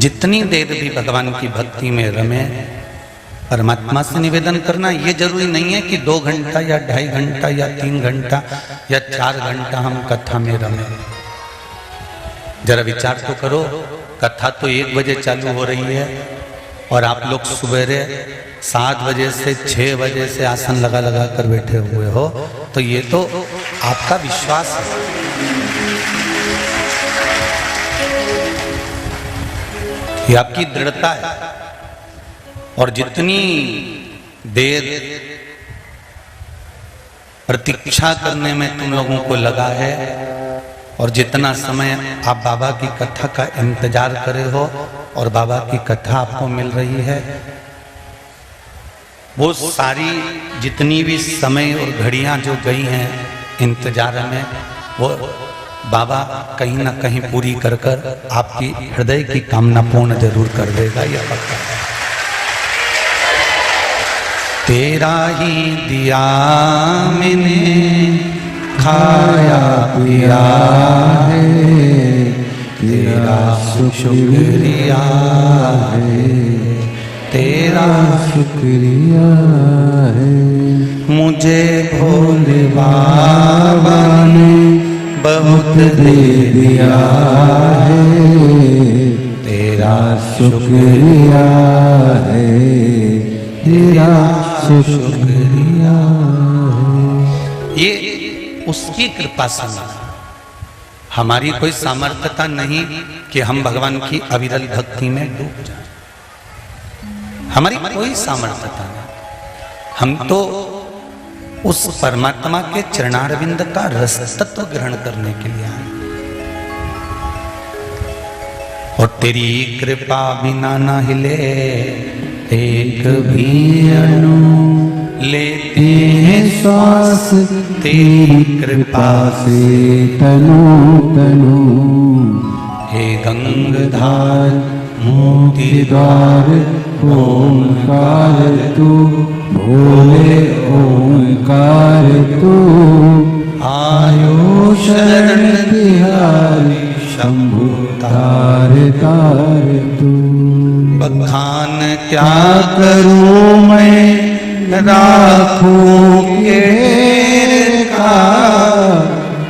जितनी देर भी भगवान की भक्ति में रमे, परमात्मा से निवेदन करना। ये जरूरी नहीं है कि 2 घंटा या 2.5 घंटा या 3 घंटा या 4 घंटा हम कथा में रमे। जरा विचार तो करो, कथा तो 1 बजे चालू हो रही है और आप लोग सवेरे 7 बजे से 6 बजे से आसन लगा लगा कर बैठे हुए हो, तो ये तो आपका विश्वास है। ये आपकी दृढ़ता है। और जितनी देर प्रतीक्षा करने में तुम लोगों को लगा है और जितना समय आप बाबा की कथा का इंतजार करे हो और बाबा की कथा आपको मिल रही है, वो सारी जितनी भी समय और घड़ियां जो गई हैं इंतजार में, वो बाबा कहीं ना कहीं पूरी कर कर आपकी हृदय की कामना पूर्ण जरूर कर देगा, यह पक्का है। तेरा ही दिया मैंने खाया पिया है, तेरा शुक्रिया है, तेरा शुक्रिया है। मुझे भोले बाबा ने बहुत दे दिया है, तेरा शुक्रिया है, तेरा शुक्रिया है। ये उसकी कृपा से, हमारी कोई सामर्थ्यता नहीं कि हम भगवान की अविरल भक्ति में डूब जाएं। हमारी कोई सामर्थ्यता नहीं। हम तो उस परमात्मा के चरणारविंद का रस तत्व ग्रहण करने के लिए आए। और तेरी कृपा बिना न हिले एक भी अणु, लेते हैं श्वास तेरी कृपा से तनु तनु। हे गंगाधार मोती द्वार ओंकार तू, भोले ओंकार तू। आयो शरण तिहारी शंभु तार तार तू। बखान क्या करूं मैं राखूं केर का,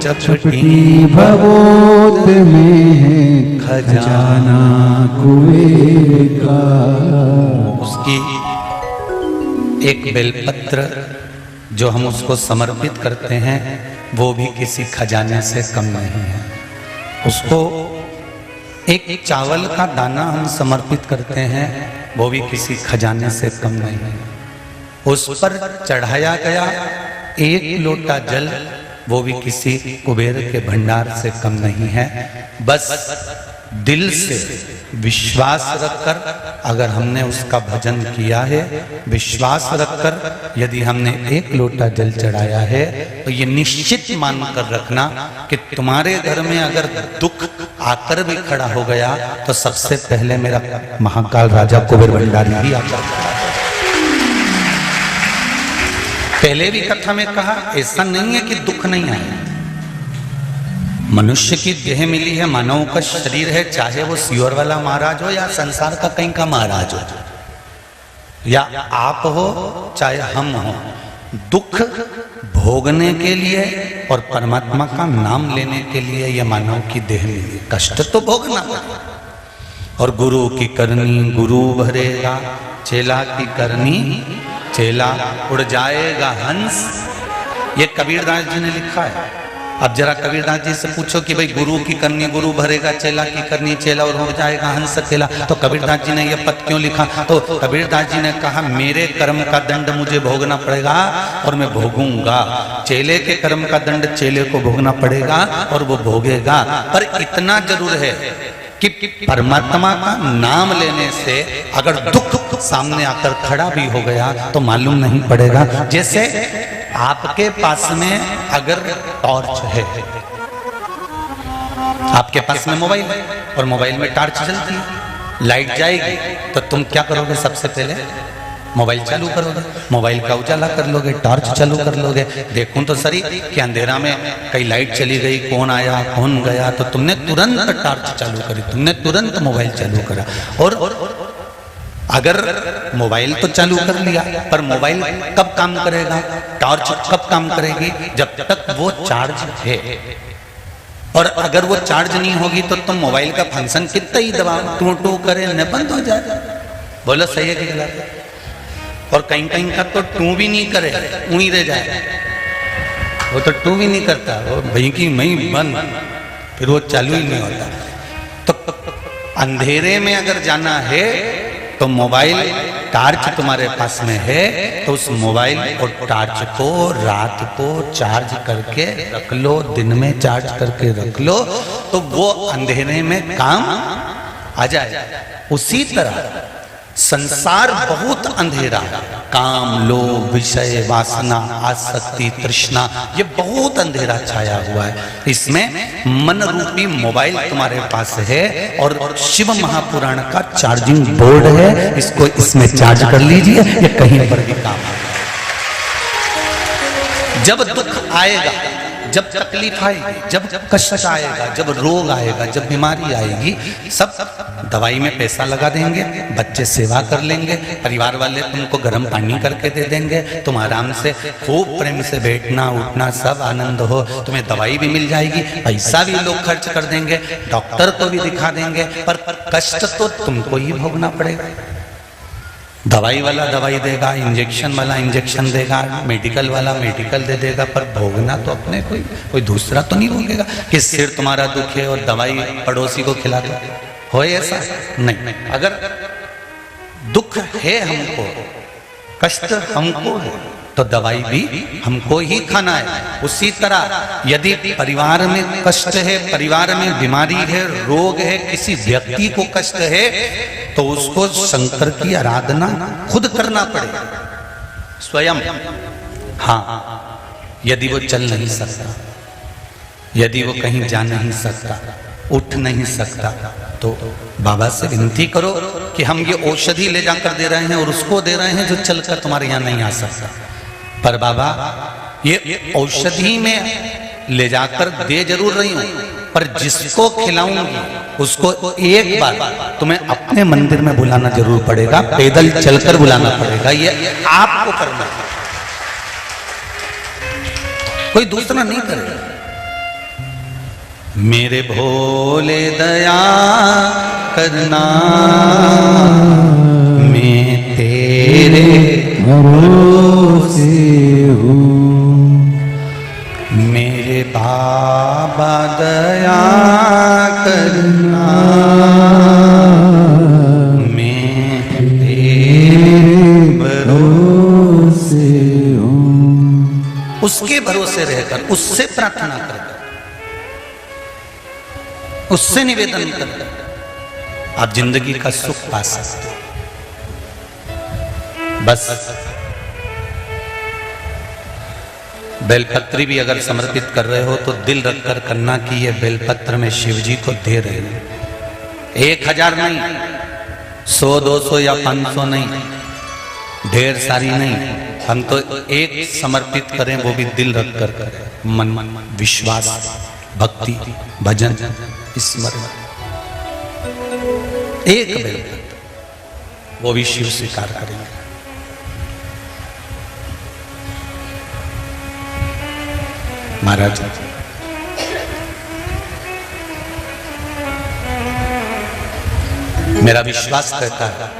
चपटी भगोत में है खजाना कुएं का। उसकी एक बेलपत्र जो हम उसको समर्पित करते हैं, वो भी किसी खजाने से कम नहीं है। उसको एक चावल का दाना हम समर्पित करते हैं, वो भी किसी खजाने से कम नहीं है। उस पर चढ़ाया गया 1 लोटा जल, वो भी किसी कुबेर के भंडार से कम नहीं है। बस दिल से विश्वास रखकर अगर हमने उसका भजन किया है, विश्वास रखकर यदि हमने 1 लोटा जल चढ़ाया है, तो ये निश्चित मानकर रखना कि तुम्हारे घर में अगर दुख आकर भी खड़ा हो गया, तो सबसे पहले मेरा महाकाल राजा कुबेर भंडारी ही आता है। पहले भी कथा में कहा, ऐसा नहीं है कि दुख नहीं आए। मनुष्य की देह मिली है, मानव का शरीर है, चाहे वो सियोर वाला महाराज हो या संसार का कहीं का महाराज हो, या आप हो चाहे हम हो, दुख भोगने के लिए और परमात्मा का नाम लेने के लिए यह मानव की देह मिली। कष्ट तो भोगना पड़ेगा। और गुरु की करनी गुरु भरेगा, चेला की करनी चेला उड़ जाएगा हंस। ये कबीरदास जी ने लिखा है। अब जरा कबीरदास जी से पूछो कि भाई गुरु की करनी गुरु भरेगा, चेला की करनी चेला और हो जाएगा हंस अकेला, तो कबीरदास जी ने यह पद क्यों लिखा? तो कबीरदास जी ने कहा, मेरे कर्म का दंड मुझे भोगना पड़ेगा और मैं भोगूंगा। चेले के कर्म का दंड चेले को भोगना पड़ेगा और वो भोगेगा। पर इतना जरूर है कि परमात्मा का नाम लेने से अगर दुख सामने आकर खड़ा भी हो गया तो मालूम नहीं पड़ेगा। जैसे आपके पास में अगर टॉर्च है, आपके पास में मोबाइल है और मोबाइल में टॉर्च जलती है, लाइट जाएगी तो तुम क्या करोगे? सबसे पहले मोबाइल चालू करोगे, मोबाइल का उजाला कर लोगे, टॉर्च चालू कर लोगे। देखूं तो सही कि अंधेरा में कहीं लाइट चली गई, कौन आया कौन गया, तो तुमने तुरंत टॉर्च चालू करी, तुमने तुरंत मोबाइल चालू करा। और अगर मोबाइल तो चालू कर लिया, पर मोबाइल कब काम करेगा, टॉर्च कब काम करेगी, जब तक वो चार्ज है। और अगर वो चार्ज नहीं होगी तो तुम मोबाइल का फंक्शन कितना ही दबाओ, टू टू करे न बंद हो जाए। बोलो सही है कि गलत है? और कहीं कहीं का तो टू भी नहीं करे, ऊँही रह जाए, वो तो टू भी नहीं करता, वो भई की मई बंद, फिर वो चालू ही नहीं होता। तो अंधेरे में अगर जाना है तो मोबाइल टॉर्च तुम्हारे पास में है तो उस मोबाइल और टॉर्च को रात को चार्ज करके रख लो, दिन में चार्ज करके रख लो, तो वो अंधेरे में काम आ जाए। उसी तरह संसार बहुत अंधेरा है, काम लोभ विषय वासना आसक्ति तृष्णा, ये बहुत अंधेरा छाया हुआ है। इसमें मन रूपी मोबाइल तुम्हारे पास है और शिव महापुराण का चार्जिंग बोर्ड है, इसको इसमें चार्ज कर लीजिए, ये कहीं पर भी काम आएगा। जब दुख आएगा, जब तकलीफ आएगी, जब कष्ट आएगा, जब रोग आएगा, जब बीमारी आएगी, सब दवाई में पैसा लगा देंगे, बच्चे सेवा कर लेंगे, परिवार वाले तुमको गर्म पानी करके दे देंगे, तुम आराम से खूब प्रेम से बैठना उठना सब आनंद हो, तुम्हें दवाई भी मिल जाएगी, पैसा भी लोग खर्च कर देंगे, डॉक्टर को भी दिखा देंगे, पर कष्ट तो तुमको ही भोगना पड़ेगा। दवाई वाला दवाई देगा, इंजेक्शन वाला इंजेक्शन देगा, मेडिकल वाला मेडिकल दे देगा, पर भोगना तो अपने कोई दूसरा तो नहीं भोगेगा। कि सिर तुम्हारा दुख है और दवाई पड़ोसी को खिला दो, हो ऐसा नहीं। अगर दुख है हमको, कष्ट हमको है, तो दवाई भी हमको ही खाना है। उसी तरह यदि परिवार में कष्ट है, परिवार में बीमारी है, रोग है, किसी व्यक्ति को कष्ट है, तो उसको शंकर की आराधना खुद करना पड़ेगा स्वयं। हाँ, यदि वो चल नहीं सकता, यदि वो कहीं जा नहीं सकता, उठ नहीं सकता, तो बाबा से विनती करो कि हम ये औषधि ले जाकर दे रहे हैं और उसको दे रहे हैं जो चलकर तुम्हारे यहाँ नहीं आ सकता, पर बाबा ये औषधि में ले जाकर दे जरूर रही हूं, पर जिसको खिलाऊंगी उसको एक बार तुम्हें अपने मंदिर में बुलाना जरूर पड़ेगा, पैदल चलकर बुलाना पड़ेगा, ये आपको करना है, कोई दूसरा नहीं करेगा। मेरे भोले दया करना, मैं तेरे भरोसे हूँ, मेरे बाबा दया करना, मैं तेरे भरोसे हूँ। उसके भरोसे रहकर, उससे प्रार्थना करकर, उससे निवेदन करकर आप जिंदगी का सुख पा सकते हो। बस बेलपत्री भी अगर समर्पित कर रहे हो तो दिल रखकर करना कि ये बेलपत्र में शिव जी को दे रहे हैं। 1000 नहीं, 100 200 या 500 नहीं, ढेर सारी नहीं, हम तो एक समर्पित करें, वो भी दिल रखकर करें, मन विश्वास भक्ति भजन स्मरण, एक बेलपत्र, वो भी शिव स्वीकार करेंगे। महाराज मेरा विश्वास कहता है,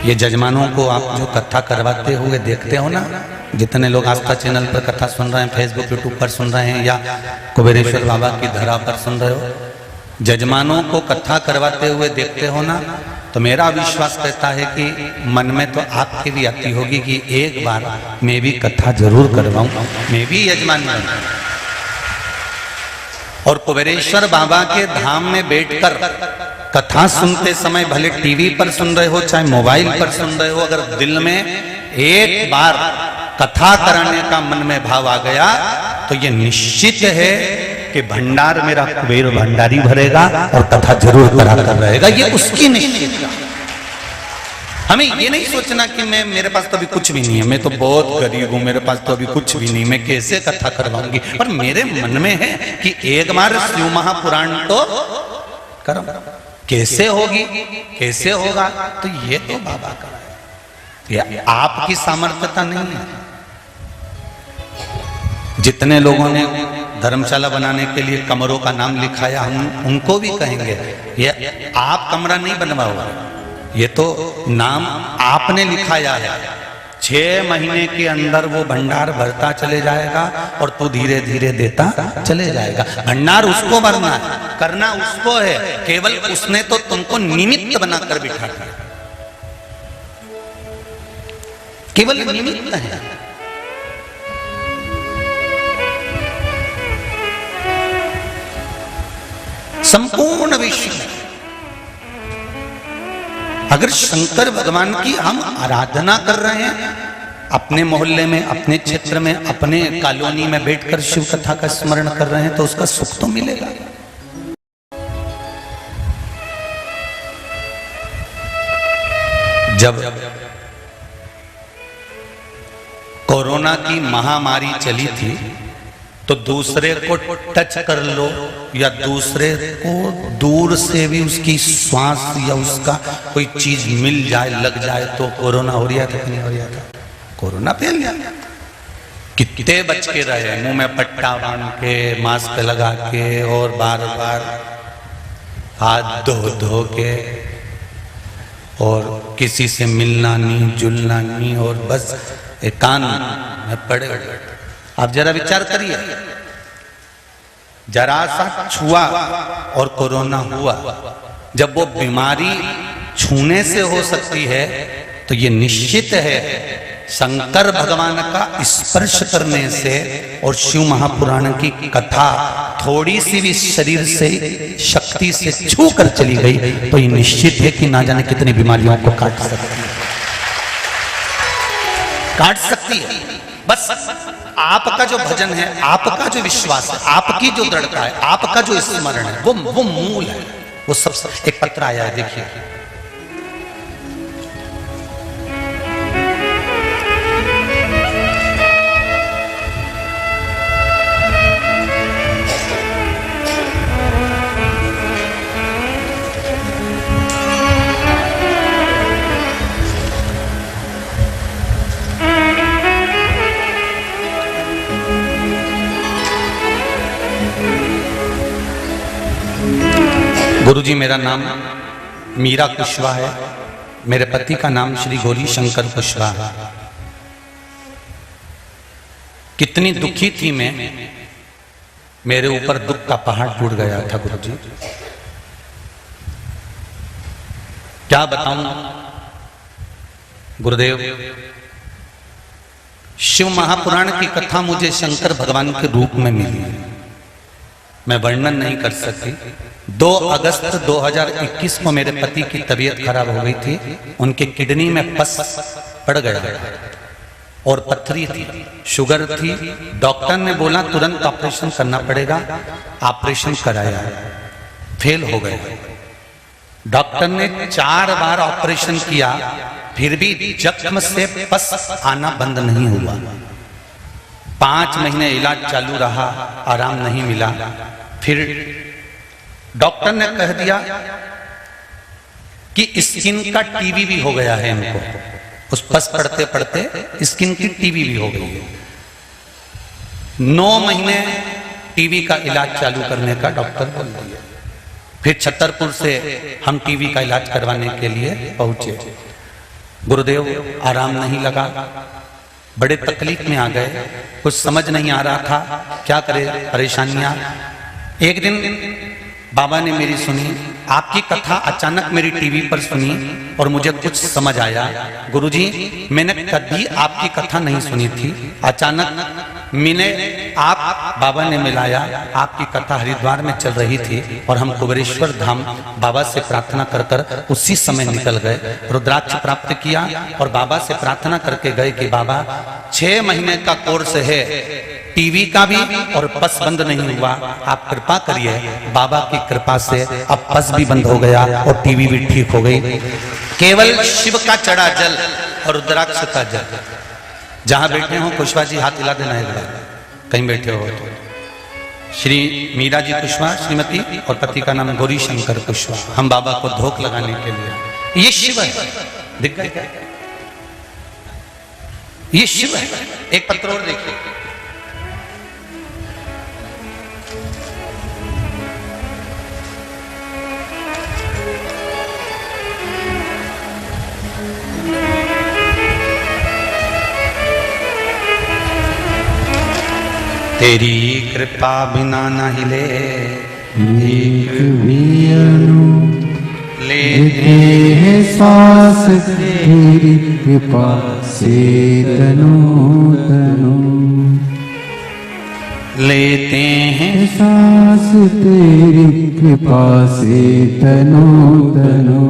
ये जजमानों को आप जो कथा करवाते हुए देखते हो ना, जितने लोग आस्था चैनल पर कथा सुन रहे हैं, फेसबुक यूट्यूब पर सुन रहे हैं, या कुबेरेश्वर बाबा की धरा पर सुन रहे हो, जजमानों को कथा करवाते हुए देखते हो ना, तो मेरा विश्वास कहता है कि मन में तो आपकी भी आती होगी कि एक बार मैं भी कथा जरूर करवाऊं, मैं भी यजमान बनूं। और कुबेरेश्वर बाबा के धाम में बैठकर कथा सुनते समय, भले टीवी पर सुन रहे हो चाहे मोबाइल पर सुन रहे हो, अगर दिल में एक बार कथा कराने का मन में भाव आ गया तो ये निश्चित है कि भंडार मेरा कुबेर भंडारी भरेगा और कथा जरूर करा कर रहेगा, ये उसकी निश्चित। हमें ये नहीं सोचना कि मैं, मेरे पास तो अभी कुछ भी नहीं है, मैं तो बहुत गरीब हूं, मेरे पास तो अभी कुछ भी नहीं, मैं कैसे कथा करवाऊंगी। पर मेरे मन में है कि एक बार शिव महापुराण तो करो। कैसे होगी, कैसे होगा, तो ये तो बाबा का है, ये आपकी सामर्थ्यता नहीं है। जितने लोगों ने धर्मशाला बनाने के लिए कमरों का नाम लिखाया, हम उनको भी कहेंगे ये आप कमरा नहीं बनवाओ, ये तो नाम आपने लिखाया है। 6 महीने के अंदर वो भंडार भरता चले जाएगा और तू धीरे धीरे देता चले जाएगा। भंडार उसको भरना है, करना उसको है, केवल उसने तो तुमको निमित्त बनाकर बिठा दिया, केवल निमित्त है। संपूर्ण विश्व अगर शंकर भगवान की हम आराधना कर रहे हैं, अपने मोहल्ले में, अपने क्षेत्र में, अपने कॉलोनी में बैठकर शिव कथा का स्मरण कर रहे हैं, तो उसका सुख तो मिलेगा। जब कोरोना की महामारी चली थी तो दूसरे को टच कर लो या दूसरे को दूर से भी उसकी श्वास या उसका कोई चीज मिल जाए, लग जाए, तो कोरोना हो रहा था कि नहीं हो रहा था? कोरोना फैल गया। कितने बच के रहे, मुंह में पट्टा बांध के, मास्क लगा के और बार बार हाथ धो धो के, और किसी से मिलना नहीं, जुलना नहीं, और बस एकांत में पड़े। आप जरा विचार करिए, जरा सा छुआ और कोरोना हुआ। जब वो बीमारी छूने से हो सकती है तो ये निश्चित है शंकर भगवान का स्पर्श करने से और शिव महापुराण की कथा थोड़ी सी भी शरीर से शक्ति से छू कर चली गई तो ये निश्चित है कि ना जाने कितनी बीमारियों को काट सकती है, काट सकती है। बस आपका जो भजन है, आपका जो विश्वास है, आपकी जो दृढ़ता है, आपका जो स्मरण है, वो मूल है। वो सब एक पत्र आया है, देखिए। गुरुजी, मेरा नाम मीरा कुशवाहा है, मेरे पति का नाम श्री गौरी शंकर कुशवाहा है। कितनी दुखी थी मैं, मेरे ऊपर दुख का पहाड़ टूट गया था गुरुजी, क्या बताऊं गुरुदेव। शिव महापुराण की कथा मुझे शंकर भगवान के रूप में मिली, मैं वर्णन नहीं कर सकती। 2 अगस्त 2021 को मेरे पति की तबीयत खराब हो गई थी, उनके किडनी में पस पड़ गया और पथरी थी, शुगर थी। डॉक्टर ने बोला तुरंत ऑपरेशन करना पड़ेगा, ऑपरेशन कराया, फेल हो गए। डॉक्टर ने 4 बार ऑपरेशन किया, फिर भी जख्म से पस आना बंद नहीं हुआ। 5 महीने इलाज चालू रहा, आराम नहीं मिला। फिर डॉक्टर ने कह दिया कि स्किन का टीबी भी हो गया है इनको, उस पस पड़ते पड़ते स्किन की टीबी भी हो गई है। 9 महीने टीबी का इलाज चालू करने का डॉक्टर बोल दिया। फिर छतरपुर से हम टीबी का इलाज करवाने के लिए पहुंचे। गुरुदेव, आराम नहीं लगा, बड़े तकलीफ में आ गए, कुछ समझ नहीं आ रहा था क्या करे, परेशानियां। एक दिन बाबा ने मेरी सुनी, आपकी कथा अचानक मेरी टीवी पर सुनी और मुझे कुछ समझ आया। गुरुजी, मैंने कभी आपकी कथा नहीं सुनी थी, अचानक मैंने बाबा ने मिलाया, आपकी कथा हरिद्वार में चल रही थी और हम कुबेरेश्वर धाम बाबा से प्रार्थना कर कर उसी समय निकल गए, रुद्राक्ष प्राप्त किया और बाबा से प्रार्थना करके गए कि बाबा 6 महीने का कोर्स है, टीवी का भी और पस बंद नहीं हुआ, आप कृपा करिए। बाबा की कृपा से अब पस भी बंद हो गया और टीवी भी ठीक हो गई। केवल शिव का चढ़ा जल और रुद्राक्ष का जल। जहां बैठे हो कुशवाहा जी हाथ हिला देना एक बार, कहीं बैठे हो तो। श्री मीरा जी कुशवाहा श्रीमती और पति का नाम गौरी शंकर कुशवाहा। हम बाबा को धोख लगाने के लिए, ये शिव है, दिख गए क्या? ये शिव है। एक पत्र और देखिए, तेरी कृपा बिना न हिले एक भी अणु लेते हैं सांस, तेरी कृपा से तनु तनु लेते हैं सांस, तेरी कृपा से तनु तनु।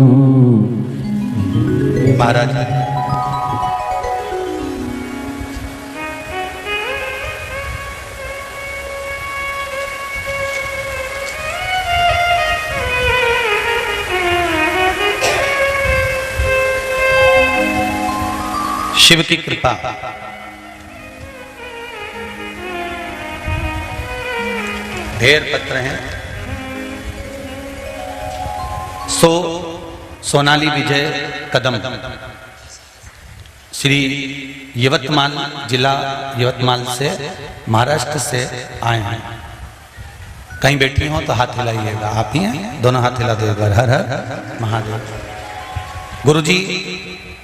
महाराज शिव की कृपा। ढेर पत्र हैं। सोनाली विजय कदम, श्री यवतमाल, जिला यवतमाल से, महाराष्ट्र से आए हैं। कहीं बैठी हो तो हाथ हिलाइएगा। आप ही हैं, दोनों हाथ हिला देगा। हर हर महादेव। गुरुजी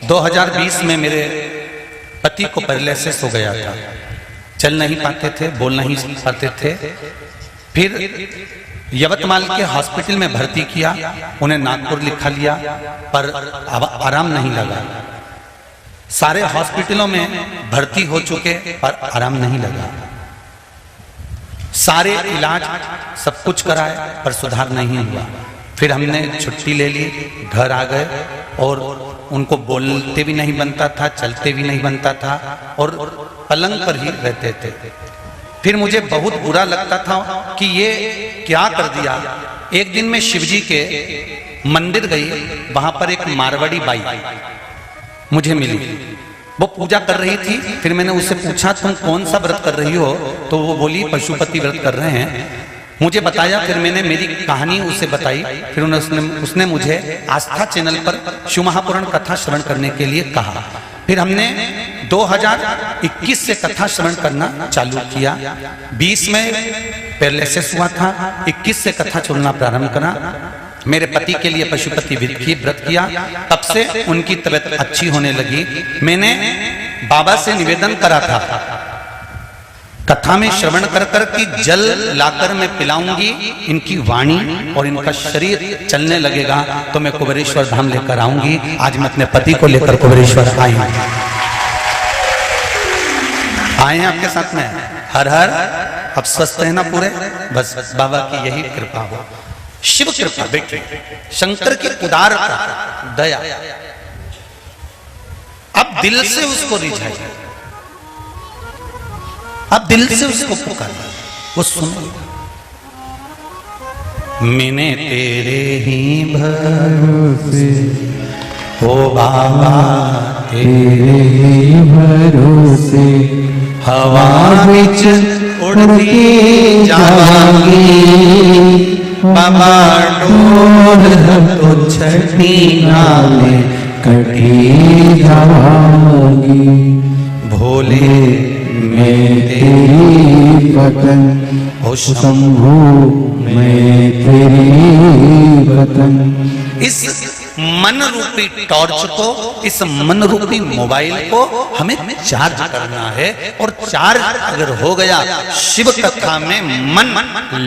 2020 में मेरे पति को पैरालिसिस हो गया था, चल नहीं पाते थे, बोल नहीं पाते थे। फिर यवतमाल के हॉस्पिटल में भर्ती किया, उन्हें नागपुर लिखा लिया, पर आराम नहीं लगा। सारे हॉस्पिटलों में भर्ती हो चुके पर आराम नहीं लगा। सारे इलाज सब कुछ कराए पर सुधार नहीं हुआ। फिर हमने छुट्टी ले ली, घर आ गए और उनको बोलते भी नहीं बनता था, चलते भी नहीं बनता था और पलंग पर ही रहते थे। फिर मुझे बहुत बुरा लगता था कि ये क्या कर दिया। एक दिन मैं शिवजी के मंदिर गई, वहां पर एक मारवाड़ी बाई मुझे मिली। वो पूजा कर रही थी। फिर मैंने उससे पूछा तुम कौन सा व्रत कर रही हो? तो वो बोली पशुपति व्रत कर रहे हैं। मुझे बताया, फिर मैंने मेरी कहानी उसे बताई। फिर उसने मुझे आस्था चैनल पर शिव महापुराण कथा श्रवण करने के लिए कहा। फिर हमने 2021 से कथा श्रवण करना चालू किया। 20 में पैरालिसिस हुआ था, 21 से कथा सुनना प्रारंभ करा। मेरे पति के लिए पशुपति व्रत किया, तब से उनकी तबीयत अच्छी होने लगी। मैंने बाबा से निवेदन करा था, कथा में श्रवण कर कर कि जल लाकर मैं पिलाऊंगी, इनकी वाणी और इनका शरीर चलने लगेगा तो मैं कुबेरेश्वर धाम लेकर आऊंगी। आज मैं अपने पति को लेकर कुबेरेश्वर आई हूं। आए हैं आपके साथ में। हर हर। अब स्वस्थ है ना पूरे? बस बाबा की यही कृपा हो, शिव कृपा। बेटे शंकर की उदारता, दया। अब दिल से उसको रिझाइए, अब दिल से उसको पुकारिए, वो सुनेगा। मैंने तेरे ही भरोसे हो बाबा, तेरे ही भरोसे हवा बिच उड़ती जावांगी। बाबा डोर तो छठी नाले कटी जावांगी। भोले मैं तेरी पतन हो शंभू, मैं तेरी पतन। इस मन रूपी टॉर्च को, इस मन रूपी मोबाइल को हमें चार्ज करना है। और चार्ज अगर हो गया, शिव कथा में मन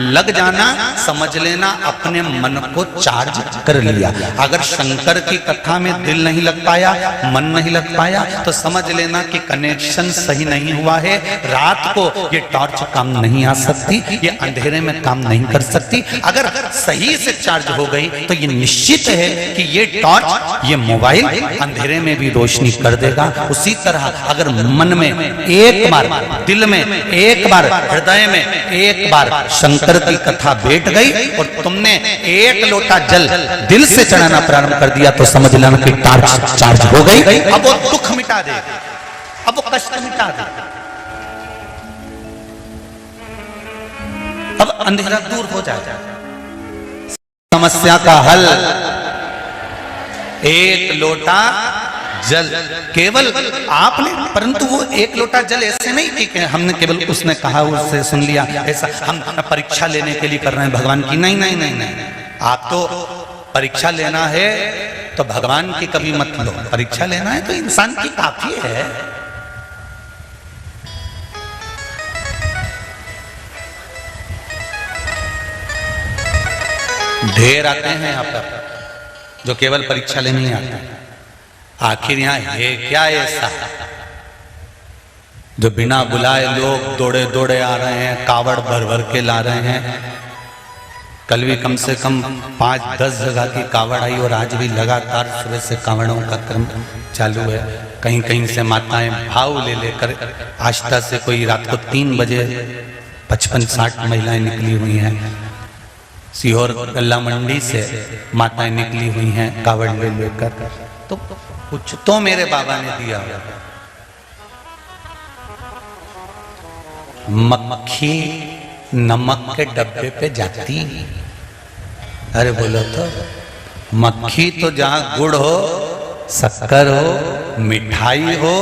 लग जाना, समझ लेना अपने मन को चार्ज कर लिया। अगर शंकर की कथा में दिल नहीं लग पाया, मन नहीं लग पाया, तो समझ लेना कि कनेक्शन सही नहीं हुआ है। रात को ये टॉर्च काम नहीं आ सकती, ये अंधेरे में काम नहीं कर सकती। अगर सही से चार्ज हो गई तो ये निश्चित है कि ये टॉर्च, ये मोबाइल अंधेरे में भी रोशनी कर देगा। उसी तरह अगर मन में एक बार बार दिल में, एक बार हृदय में, एक बार शंकर की कथा बैठ गई और तुमने एक लोटा जल दिल से चढ़ाना प्रारंभ कर दिया तो समझ लेना कि टार्च चार्ज हो गई। अब वो दुख मिटा दे, अब वो कष्ट मिटा दे, अब अंधेरा दूर हो जाएगा। समस्या का हल एक लोटा जल, केवल आपने, परंतु वो एक लोटा जल ऐसे नहीं कि हमने केवल उसने कहा उससे सुन लिया, ऐसा हम परीक्षा लेने के लिए कर रहे हैं भगवान की। नहीं नहीं नहीं नहीं, आप तो परीक्षा लेना है तो भगवान की कभी मत लो, परीक्षा लेना है तो इंसान की काफी है। ढेर आते हैं यहाँ पर जो केवल परीक्षा लेने ही आते हैं। आखिर यहाँ है क्या ऐसा जो बिना बुलाए लोग दौड़े दौड़े आ रहे हैं, कावड़ भर भर के ला रहे हैं। कल भी कम से कम 5-10 जगह की कावड़ आई और आज भी लगातार सुबह से कावड़ों का क्रम चालू है। कहीं कहीं से माताएं भाव ले लेकर आस्था से कोई रात को 3 बजे 55-60 महिलाएं निकली हुई हैं। सीहोर गल्ला मंडी से माताएं निकली हुई हैं कावड़ ले लेकर। तो कुछ तो मेरे बाबा ने दिया। मक्खी नमक के डब्बे पे जाती, अरे बोलो तो मक्खी तो जहां गुड़ हो, शक्कर हो, मिठाई हो,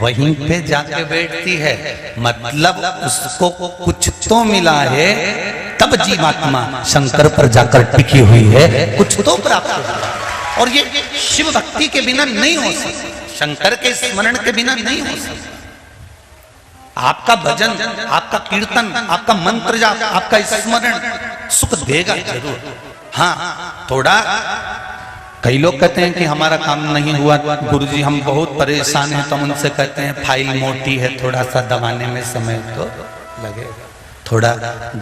वहीं पे जाके बैठती है। मतलब उसको कुछ तो मिला है, तब जीवात्मा शंकर पर जाकर टिकी हुई है, कुछ तो प्राप्त हुआ। और ये शिव भक्ति के बिना नहीं हो सकता, शंकर के स्मरण के बिना नहीं हो सकता। आपका भजन, आपका कीर्तन, आपका मंत्र जाप, आपका स्मरण सुख देगा जरूर। हाँ, थोड़ा कई लोग कहते हैं कि हमारा काम नहीं हुआ गुरुजी, हम बहुत परेशान हैं, तो हम उनसे कहते हैं फाइल मोटी है, थोड़ा सा दबाने में समय तो लगेगा, थोड़ा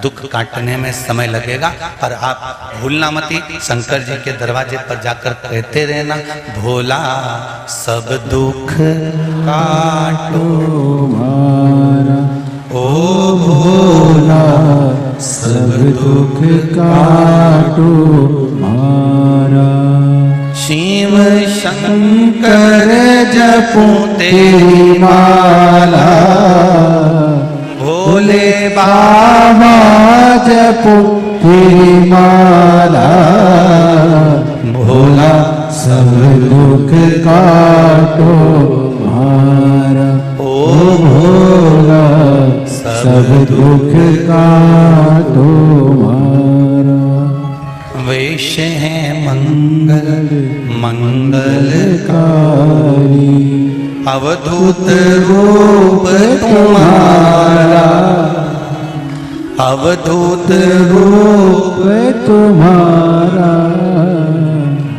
दुख काटने में समय लगेगा। पर आप भूलना मती, शंकर जी के दरवाजे पर जाकर कहते रहना, भोला सब दुख काटो मारा, ओ भोला सब दुख काटो मारा। शिव शंकर जपूं तेरी माला, भोले बाबा जपूं तेरी माला। भोला सब दुख काटो मारा, ओ भोला सब दुख काटो मारा। वेश है मंगल मंगलकारी, अवधूत रूप तुम्हारा, अवधूत रूप तुम्हारा।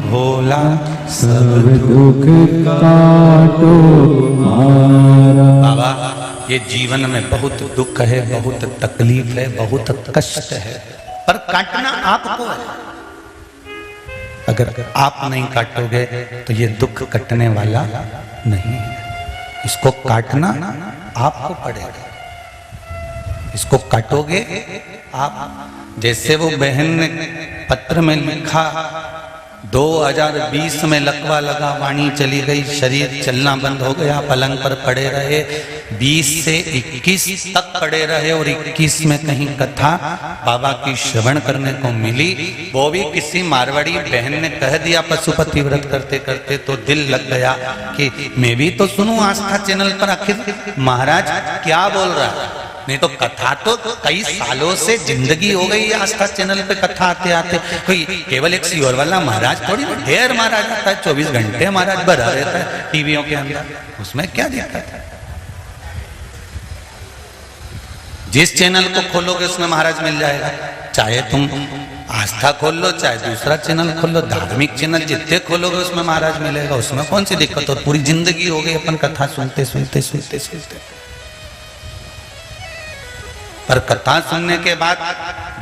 भोला सब दुख काटो मारा। बाबा, ये जीवन में बहुत दुख है, बहुत तकलीफ है, बहुत कष्ट है, पर काटना आपको है। अगर आप नहीं काटोगे तो ये दुख कटने वाला नहीं है। इसको काटना आपको पड़ेगा, इसको काटोगे आप। जैसे वो बहन ने पत्र में लिखा, 2020 में लकवा लगा, वाणी चली गई, शरीर चलना बंद हो गया, पलंग पर पड़े रहे, 20 से 21 तक पड़े रहे और 21 में कहीं कथा बाबा की श्रवण करने को मिली। वो भी किसी मारवाड़ी बहन ने कह दिया पशुपति व्रत करते करते, तो दिल लग गया कि मैं भी तो सुनूं आस्था चैनल पर, आखिर महाराज क्या बोल रहा है। नहीं तो कथा तो कई सालों से जिंदगी हो गई आस्था चैनल पे कथा आते आते। कोई केवल एक सीहोर वाला महाराज थोड़ी, ढेर महाराज आता है, 24 घंटे महाराज भरा रहता है टीवियों के अंदर, उसमें क्या दिक्कत है। जिस चैनल को खोलोगे उसमें महाराज मिल जाएगा, चाहे तुम आस्था खोल लो चाहे दूसरा चैनल खोल लो, धार्मिक चैनल जितने खोलोगे उसमें महाराज मिलेगा, उसमें कौन सी दिक्कत हो। पूरी जिंदगी हो गई अपन कथा सुनते सुनते सुनते सुनते, पर कथा सुनने के बाद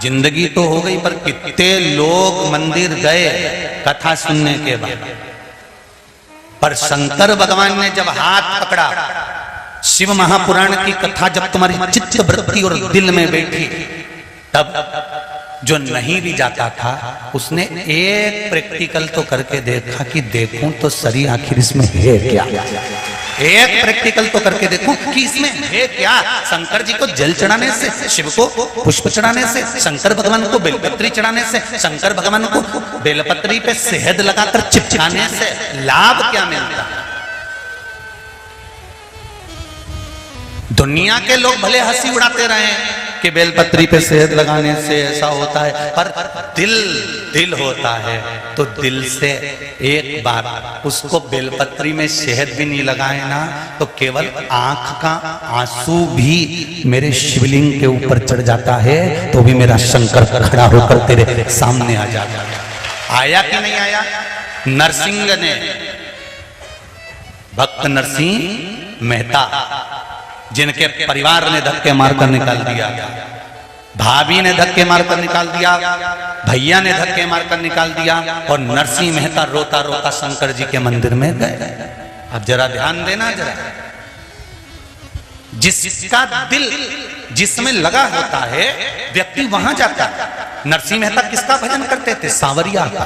जिंदगी तो हो गई, पर कितने लोग मंदिर गए कथा सुनने के बाद। पर शंकर भगवान ने जब हाथ पकड़ा शिव महापुराण की कथा जब तुम्हारी चित्त वृत्ति और दिल में बैठी, तब जो नहीं भी जाता था उसने एक प्रैक्टिकल तो करके देखा कि देखूं तो सही आखिर इसमें है क्या। एक प्रैक्टिकल तो करके देखूं कि इसमें है क्या। शंकर जी को जल चढ़ाने से, शिव को पुष्प चढ़ाने से, शंकर भगवान को बेलपत्री चढ़ाने से, शंकर भगवान को बेलपत्री पे शहद लगाकर चिपकाने से लाभ क्या मिलता। दुनिया के लोग भले हंसी उड़ाते रहे कि बेलपत्री पे शहद लगाने से ऐसा होता है, पर दिल होता है तो दिल से एक बार उसको बेलपत्री में शहद भी नहीं लगाए ना, तो केवल आंख का आंसू भी मेरे शिवलिंग के ऊपर चढ़ जाता है, तो भी मेरा शंकर खड़ा होकर तेरे सामने आ जाता है। आया कि नहीं आया। नरसिंह ने, भक्त नरसिंह मेहता, जिनके परिवार ने धक्के मारकर निकाल दिया, भाभी ने धक्के मारकर निकाल दिया, भैया ने धक्के मारकर निकाल दिया, और नरसिंह मेहता रोता रोता शंकर जी के मंदिर में गए। अब जरा ध्यान देना, जरा जिसका दिल जिसमें लगा होता है व्यक्ति वहां जाता है। नरसिंह मेहता किसका भजन करते थे? सांवरिया का।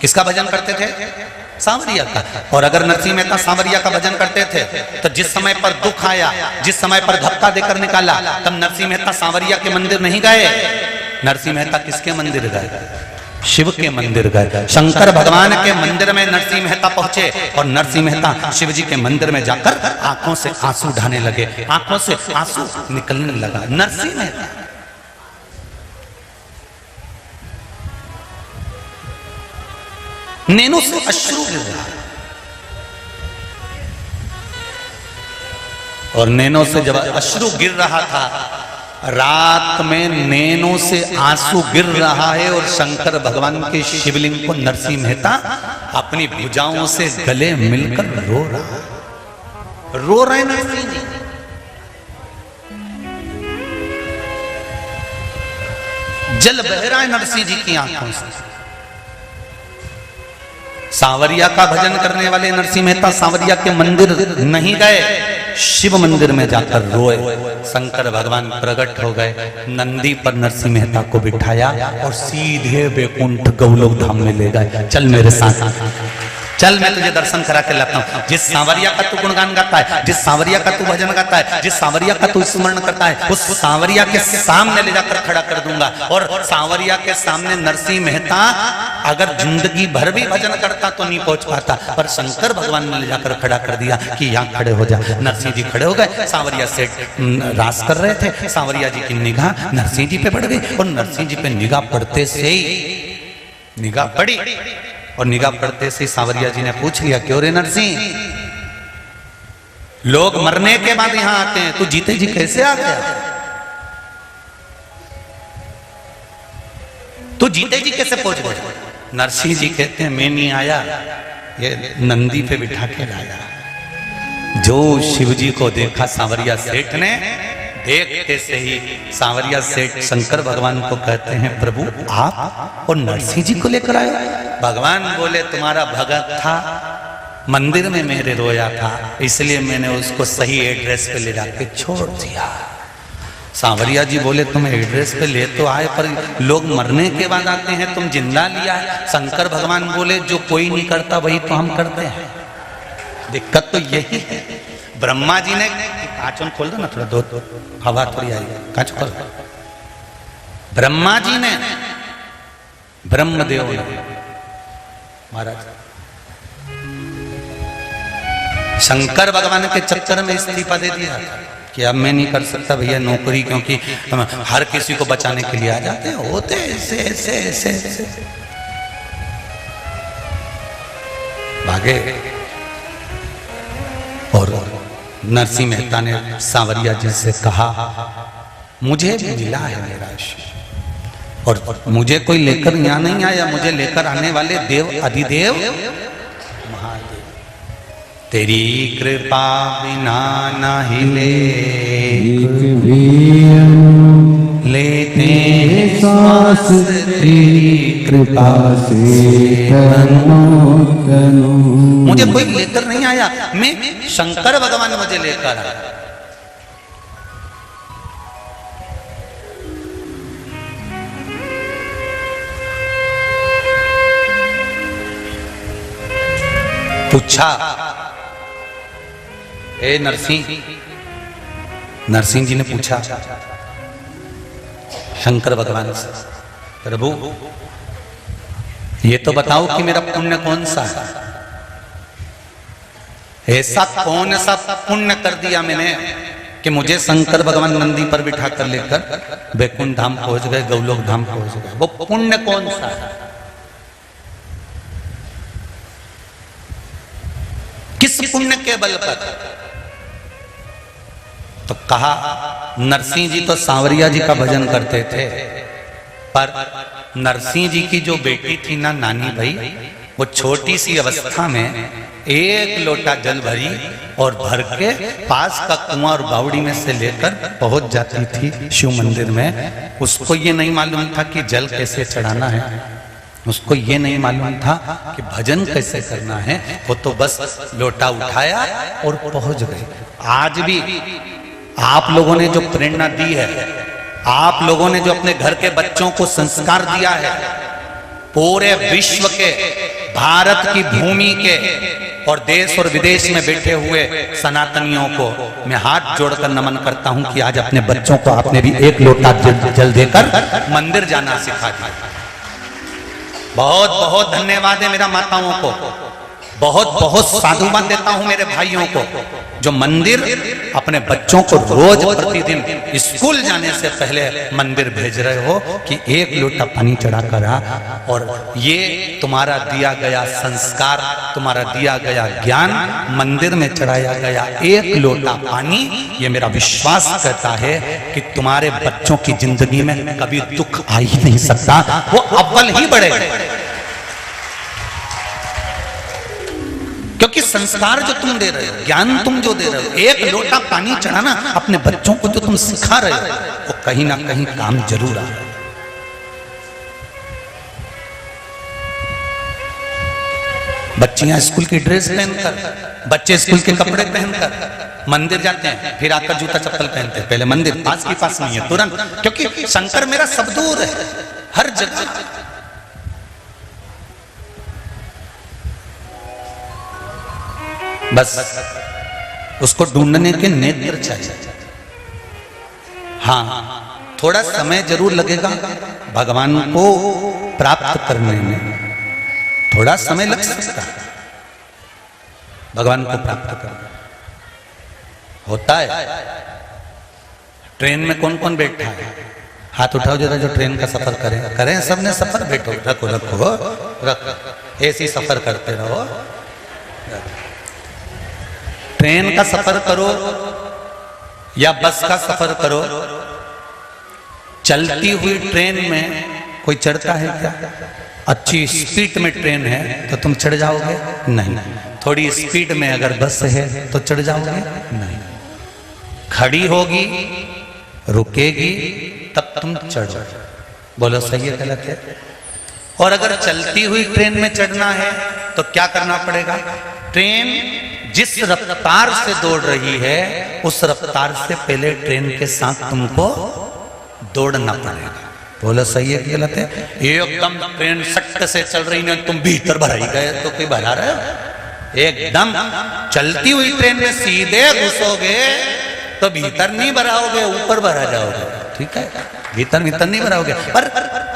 किसका भजन करते थे? सांवरिया का। और अगर नरसिंह मेहता सांवरिया का भजन करते थे तो जिस समय पर दुख आया, जिस समय पर धक्का देकर निकाला, तब नरसिंह मेहता सांवरिया के मंदिर नहीं गए। नरसिंह मेहता किसके मंदिर गए? शिव के मंदिर गए। शंकर भगवान के मंदिर में नरसिंह मेहता पहुंचे, और नरसिंह मेहता शिव जी के मंदिर में जाकर आंखों से आंसू ढाने लगे, आंखों से आंसू निकलने लगा। नरसिंह मेहता नैनों से अश्रु गिर रहा, और नैनों से जब अश्रु गिर रहा था, रात में नैनों से आंसू गिर रहा है, और शंकर भगवान के शिवलिंग को नरसिंह मेहता अपनी भुजाओं से गले मिलकर रो रहे नरसिंह जी। जल बह रहा है नरसिंह जी की आंखों से। सांवरिया का भजन करने वाले नरसिंह मेहता सांवरिया के मंदिर नहीं गए, शिव मंदिर में जाकर रोए। शंकर भगवान प्रकट हो गए, नंदी पर नरसिंह मेहता को बिठाया और सीधे बैकुंठ गौलोक धाम में ले गए। चल मेरे साथ, चल मैं तुझे दर्शन करा के लाता हूँ। जिस सांवरिया का तू गुणगान गाता है, जिस सांवरिया का तू भजन गाता है, जिस सांवरिया का तू स्मरण करता है, उस सांवरिया के सामने ले जाकर खड़ा कर दूंगा। और सांवरिया के सामने नरसिंह मेहता अगर जिंदगी भर भी भजन करता तो नहीं पहुंच पाता, पर शंकर भगवान ने ले जाकर खड़ा कर दिया कि यहाँ खड़े हो जा। नरसिंह जी खड़े हो गए। सांवरिया से रास कर रहे थे, सांवरिया जी की निगाह नरसिंह जी पे पड़ गई, और नरसिंह जी पे निगाह पड़ते से ही निगाह पड़ी, और निगाह पड़ते से सांवरिया जी ने पूछ लिया, क्यों रे नरसिंह, लोग मरने के बाद यहां आते हैं, तू जीते जी कैसे आ गया? तू जीते जी कैसे पहुंच गया? नरसिंह जी कहते हैं, मैं नहीं आया, ये नंदी पे बिठा के लाया। जो शिव जी को देखा सांवरिया सेठ ने, देखते से ही सांवरिया सेठ शंकर भगवान को कहते हैं, प्रभु आप और नरसिंह जी को लेकर आए? भगवान बोले, तुम्हारा भगत था, मंदिर में मेरे रोया था, इसलिए मैंने उसको सही एड्रेस पे ले जाके छोड़ दिया। सांवरिया जी बोले, तुम एड्रेस पे ले तो आए, पर लोग मरने के बाद आते हैं, तुम जिंदा लिया है। शंकर भगवान बोले, जो कोई नहीं करता वही तो हम करते हैं। दिक्कत तो यही है। ब्रह्मा जी ने, कांच खोल दो ना थोड़ा, दो हवा थोड़ी आई, कांच खोल। ब्रह्मा जी ने, ब्रह्मदेव ने, महाराज शंकर भगवान के चक्कर में इस्तीफा दे दिया कि अब मैं नहीं कर सकता भैया नौकरी, क्योंकि हर किसी को बचाने के लिए आ जाते हैं, होते ऐसे ऐसे ऐसे ऐसे भागे। और नरसिंह मेहता ने सांवरिया जी से कहा, मुझे भी मिला है मेरा शिव, और मुझे कोई लेकर यहाँ नहीं आया, मुझे लेकर आने वाले देव अधिदेव महादेव, तेरी कृपा बिना नहीं लेते सांस, तेरी कृपा से तनु तनु। मुझे कोई लेकर नहीं नहीं आया, मैं शंकर भगवान मुझे लेकर आया। पूछा, ए नरसिंह जी ने पूछा शंकर भगवान से, प्रभु ये तो बताओ कि मेरा पुण्य कौन सा है, ऐसा कौन सा पुण्य कर दिया मैंने कि मुझे शंकर भगवान नंदी पर बिठा कर लेकर वैकुंठ धाम पहुंच गए, गौलोक धाम पहुंच गए। वो पुण्य कौन सा है, किस पुण्य के बल पर? तो कहा, नरसिंह जी तो सांवरिया जी का भजन करते थे, पर नरसिंह जी की जो बेटी थी ना नानी भाई, वो छोटी सी अवस्था में एक लोटा जल भरी और भर के पास का कुआं और बावड़ी में से लेकर पहुंच जाती थी शिव मंदिर में। उसको ये नहीं मालूम था कि जल कैसे चढ़ाना है, उसको ये नहीं मालूम था कि भजन कैसे करना है, वो तो बस लोटा उठाया और पहुंच गए। आज भी आप लोगों ने जो प्रेरणा दी है, आप लोगों ने जो अपने घर के बच्चों को संस्कार दिया है, पूरे विश्व के, भारत की भूमि के और देश और विदेश में बैठे हुए सनातनियों को मैं हाथ जोड़कर नमन करता हूं कि आज अपने बच्चों को आपने भी एक लोटा जल देकर मंदिर जाना सिखा दिया। बहुत बहुत धन्यवाद है मेरा माताओं को, बहुत बहुत साधुवाद देता हूं मेरे भाइयों को जो मंदिर अपने बच्चों को रोज प्रतिदिन स्कूल जाने से पहले मंदिर भेज रहे हो कि एक लोटा पानी चढ़ा कर आ। और ये तुम्हारा दिया गया संस्कार, तुम्हारा दिया गया ज्ञान, मंदिर में चढ़ाया गया एक लोटा पानी, ये मेरा विश्वास कहता है कि तुम्हारे बच्चों की जिंदगी में कभी दुख आ ही नहीं सकता, वो अव्वल ही बढ़ेगा। क्योंकि संस्कार जो तुम दे रहे हो, ज्ञान तुम जो दे रहे हो, एक लोटा पानी चढ़ाना अपने बच्चों को जो तुम सिखा रहे हो, वो कहीं ना कहीं काम जरूर आ रहा है। बच्चियां स्कूल की ड्रेस पहनकर, बच्चे स्कूल के कपड़े पहनकर मंदिर जाते हैं, फिर आकर जूता चप्पल पहनते हैं। पहले मंदिर पास की पास नहीं है, तुरंत, क्योंकि शंकर मेरा सब दूर है, हर जगह। बस उसको ढूंढने के नेत्र चाहिए। हाँ, थोड़ा समय जरूर लगेगा भगवान को प्राप्त करने में, थोड़ा समय लग सकता है भगवान को प्राप्त करने। होता है, ट्रेन में कौन कौन बैठा है? हाथ उठाओ जरा जो ट्रेन का सफर करें सबने सफर, बैठो, रखो रखो रखो, ऐसी सफर करते रहो। ट्रेन का सफर करो या बस का सफर करो, चलती हुई ट्रेन में कोई चढ़ता है क्या? अच्छी स्पीड में ट्रेन है तो तुम चढ़ जाओगे? नहीं। थोड़ी स्पीड में अगर बस है तो चढ़ जाओगे? नहीं। खड़ी होगी, रुकेगी, तब तुम चढ़ो। बोलो सही है गलत है? और अगर चलती हुई ट्रेन में चढ़ना है तो क्या करना पड़ेगा? ट्रेन जिस रफ्तार से दौड़ रही है उस रफ्तार से पहले ट्रेन के साथ तुमको दौड़ना पड़ेगा। बोलो सही है कि गलत है? एकदम ट्रेन सख्त से चल रही है, तुम भीतर भराई गए तो कोई भरा रहे हो? एकदम चलती हुई ट्रेन में सीधे घुसोगे तो भीतर नहीं भराओगे, ऊपर भरा जाओगे। ठीक है, भीतर नहीं भराओगे। पर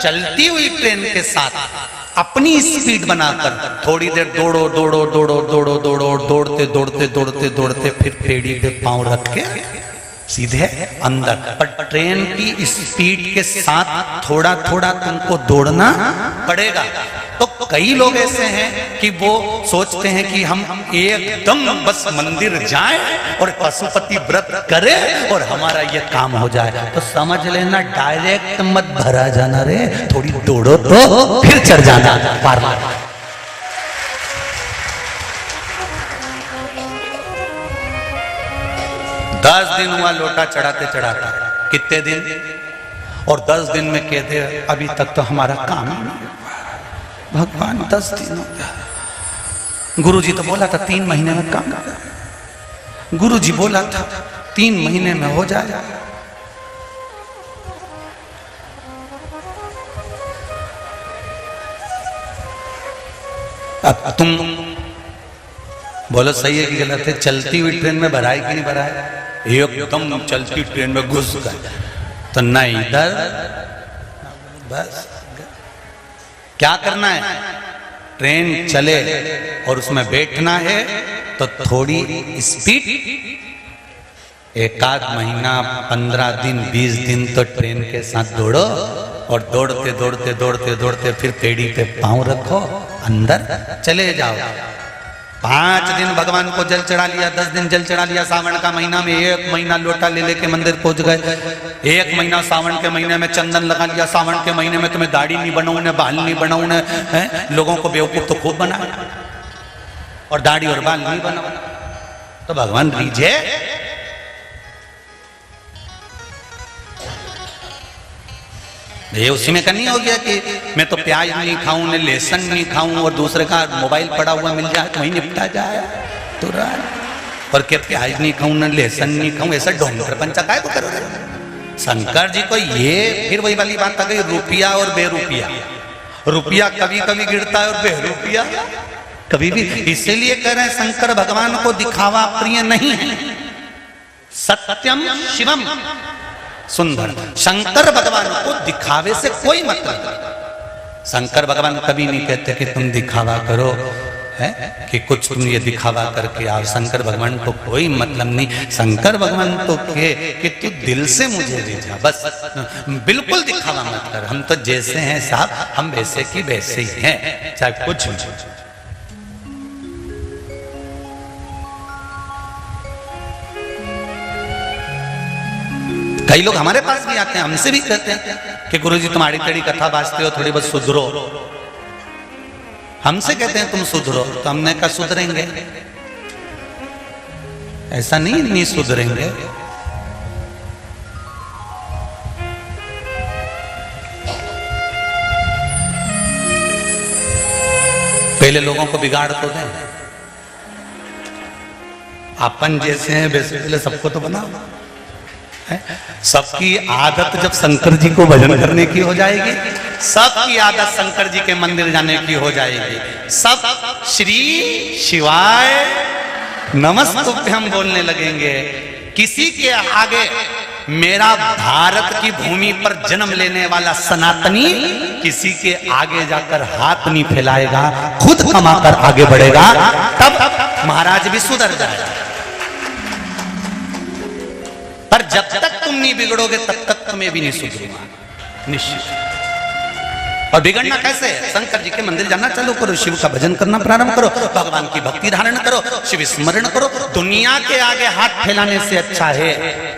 चलती हुई ट्रेन के साथ अपनी स्पीड बनाकर थोड़ी देर दौड़ो दौड़ो दौड़ो दौड़ो दौड़ो, दौड़ते दौड़ते दौड़ते दौड़ते फिर पेड़ी पे पांव रख के सीधे अंदर। पर ट्रेन की स्पीड के साथ थोड़ा थोड़ा तुमको दौड़ना पड़ेगा। तो कई लोग ऐसे हैं कि वो सोचते हैं कि हम एकदम बस मंदिर जाएं और पशुपति व्रत करें और हमारा ये काम हो जाए। तो समझ लेना, डायरेक्ट मत भरा जाना रे, थोड़ी दौड़ो तो फिर चढ़ जाना पार। 10 दिन हुआ लोटा चढ़ाते चढ़ाते। कितने दिन? और 10 दिन में कहते अभी तक तो हमारा काम नहीं हुआ। भगवान 10 दिन हो गया, गुरुजी तो बोला था 3 महीने में काम, गुरुजी बोला था 3 महीने में हो जाए। अब तुम बोलो सही है कि गलत है? चलती हुई ट्रेन में भराए कि नहीं भराए? एकदम चलती ट्रेन में घुस गए तो ना इधर, बस क्या करना है? ट्रेन चले और उसमें बैठना है तो थोड़ी स्पीड, 1 महीना 15 दिन 20 दिन तो ट्रेन के साथ दौड़ो और दौड़ते दौड़ते दौड़ते दौड़ते फिर पेड़ी पे पांव रखो, अंदर चले जाओ। 5 दिन भगवान को जल चढ़ा लिया, 10 दिन जल चढ़ा लिया, सावन का महीना में 1 महीना लोटा ले लेके मंदिर पहुंच गए, 1 महीना सावन के महीने में चंदन लगा लिया, सावन के महीने में तुम्हें दाढ़ी नहीं बनाऊ ने, बाल नहीं बनाऊ ने, लोगों को बेवकूफ तो खूब बना और दाढ़ी और बाल नहीं बनाओ तो भगवान रीझे। ये उसी में करनी हो गया कि मैं तो प्याज नहीं खाऊं ने लहसुन नहीं खाऊं और दूसरे का मोबाइल पड़ा हुआ मिल जाए तो वही निपटा जाए तुरंत। और क्या प्याज नहीं खाऊं ना लहसुन नहीं खाऊं, ऐसा ढोंगर पंचा काय को करोगे? शंकर जी को ये फिर वही वाली बात आ गई, रुपया और बेरुपया। रुपया कभी कभी गिरता है और बेरुपया कभी भी। इसीलिए कह रहे हैं शंकर भगवान को दिखावा प्रिय नहीं है। सत्यम शिवम सुंदर, शंकर भगवान को दिखावे से कोई मतलब नहीं। शंकर भगवान कभी नहीं कहते कि तुम दिखावा करो, है कि कुछ तुम ये दिखावा करके आओ। शंकर भगवान को कोई मतलब नहीं। शंकर भगवान तो कहे कि तू दिल से मुझे रिझा, बस बिल्कुल दिखावा मत कर। हम तो जैसे हैं साहब, हम वैसे की वैसे ही हैं, चाहे कुछ हो। कई लोग हमारे पास भी आते हैं, हमसे भी कहते हैं कि गुरुजी तुम्हारी टेढ़ी कथा बाजते हो, थोड़ी बहुत सुधरो। हमसे कहते हैं तुम सुधरो, तो हमने कहा सुधरेंगे? ऐसा नहीं सुधरेंगे। पहले लोगों को बिगाड़ तो दें, अपन जैसे हैं वैसे पहले सबको तो बनाओ। सबकी आदत जब शंकर जी को भजन करने की हो जाएगी, सबकी आदत शंकर जी के मंदिर जाने की हो जाएगी, सब श्री शिवाय नमस्तुभ्यम बोलने लगेंगे। किसी के आगे मेरा भारत की भूमि पर जन्म लेने वाला सनातनी किसी के आगे जाकर हाथ नहीं फैलाएगा, खुद कमाकर आगे बढ़ेगा, तब महाराज भी सुधर जाएगा। पर जब तक तुम नहीं बिगड़ोगे तब तक तुम्हें भी नहीं सुधरूंगा, निश्चित। और बिगड़ना कैसे? शंकर जी के मंदिर जाना चालू करो, शिव का भजन करना प्रारंभ करो, भगवान की भक्ति धारण करो, शिव स्मरण करो। दुनिया के आगे हाथ फैलाने से अच्छा है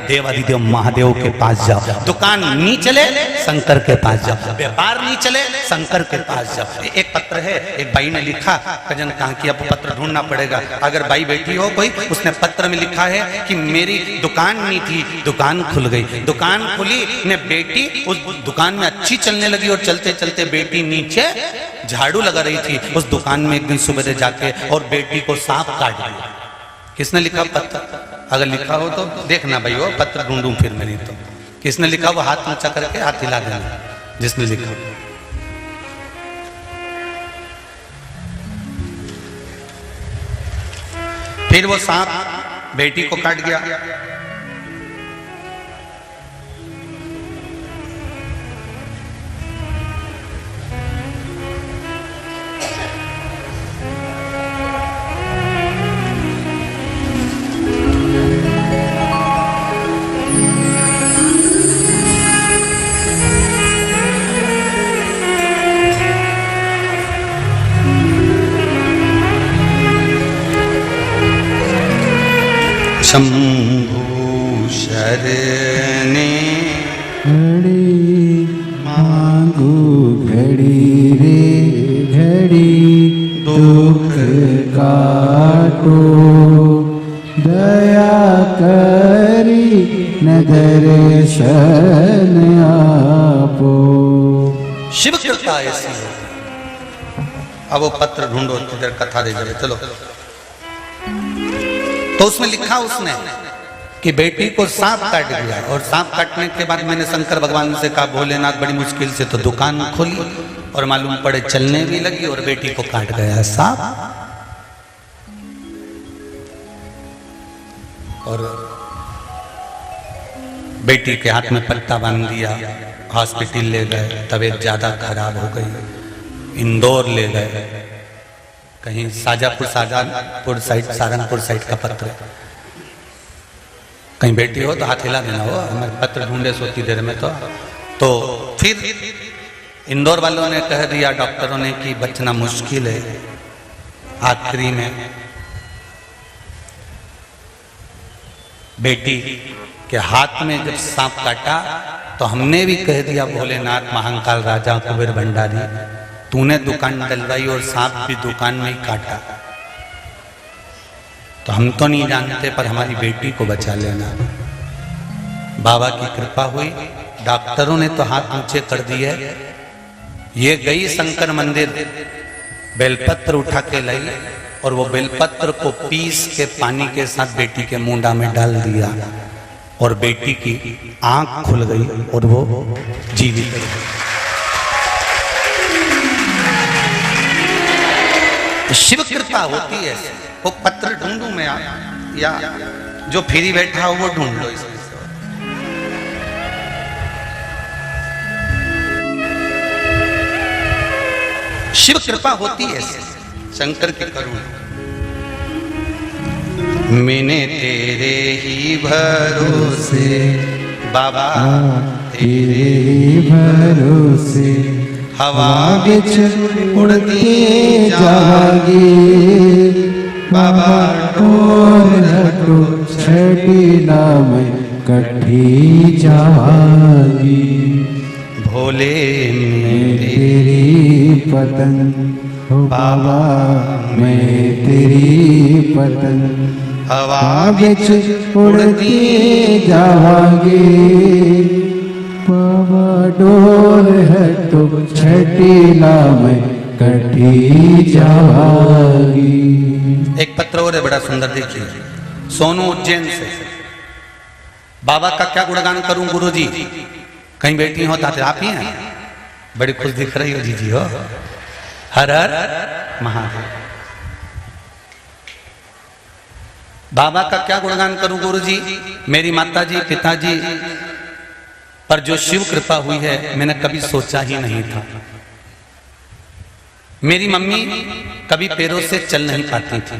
देवादिदेव महादेव के पास जाओ। दुकान नहीं चले शंकर के पास जाओ, व्यापार नहीं चले शंकर के पास जाओ। एक पत्र है, एक भाई ने लिखा, कजन कहा कि अब पत्र ढूंढना पड़ेगा। अगर भाई बैठी हो कोई, उसने पत्र में लिखा है कि मेरी दुकान नहीं थी, दुकान खुल गई। दुकान खुली ने बेटी उस दुकान में अच्छी चलने लगी और चलते चलते बेटी नीचे झाड़ू लगा रही थी उस दुकान में। एक दिन सुबह जाके और बेटी को सांप काट दिया। किसने लिखा पत्र? अगर लिखा हो तो देखना भाई, वो पत्र ढूंढूं फिर मैं, नहीं तो किसने लिखा वो हाथ ऊंचा करके हाथ हिला देना जिसने लिखा। फिर वो सांप बेटी को काट गया। शंभु शरणे घड़ी मांगू घड़ी रे घड़ी, दुख काटो दया करी न दर्शन आपो। शिव कृपा ऐसी है। अब वो पत्र ढूंढो, इधर कथा दे जाए। चलो, तो उसमें लिखा उसने कि बेटी को सांप काट दिया, और सांप काटने के बाद मैंने शंकर भगवान से कहा भोलेनाथ बड़ी मुश्किल से तो दुकान खोली, और मालूम पड़े चलने भी लगी और बेटी को काट गया सांप। और बेटी के हाथ में पट्टा बांध दिया, हॉस्पिटल ले गए, तबीयत ज्यादा खराब हो गई, इंदौर ले गए, कहीं शाहजहांपुर साइड, सहारनपुर साइड का पत्र। कहीं बेटी हो तो हाथ हिला देना, हो हमारे पत्र ढूंढे सोती देर में। तो फिर इंदौर वालों ने कह दिया, डॉक्टरों ने, कि बचना मुश्किल है। आखिरी में बेटी के हाथ में जब सांप काटा तो हमने भी कह दिया भोलेनाथ महाकाल राजा कुबेर भंडारी, तूने दुकान डलवाई और सांप भी दुकान में ही काटा, तो हम तो नहीं जानते, पर हमारी बेटी को बचा लेना। बाबा की कृपा हुई, डॉक्टरों ने तो हाथ ऊंचे कर दिए। ये गई शंकर मंदिर, बेलपत्र उठा के लाई, और वो बेलपत्र को पीस के पानी के साथ बेटी के मुंडा में डाल दिया, और बेटी की आंख खुल गई और वो जीवित हो गई। शिव कृपा होती है। वो पत्र ढूंढूं मैं, या जो फ्री बैठा हो वो ढूंढ लो। इसमें शिव कृपा होती है, शंकर की करुणा। मैंने तेरे ही भरोसे बाबा, तेरे ही भरोसे हवा बिच उड़ती जागी, बाबा डोर लटो छठी नाम कठी जागी। भोले तेरी पतंग हो बाबा, मैं तेरी पतंग हवा बिच उड़ती जागी, बाबा डोर है तो छठी नाम कठी जागी। एक पत्र और है बड़ा सुंदर, देखिए। सोनू उज्जैन से, बाबा का क्या गुणगान करूं गुरुजी, कहीं बैठी हो ताते आप ही हैं, बड़ी खुश दिख रही हो जीजी हो। हर हर महादेव। बाबा का क्या गुणगान करूं गुरुजी, मेरी माताजी पिताजी पर जो शिव कृपा हुई है मैंने कभी सोचा ही नहीं था। मेरी मम्मी कभी पैरों से चल नहीं पाती थी,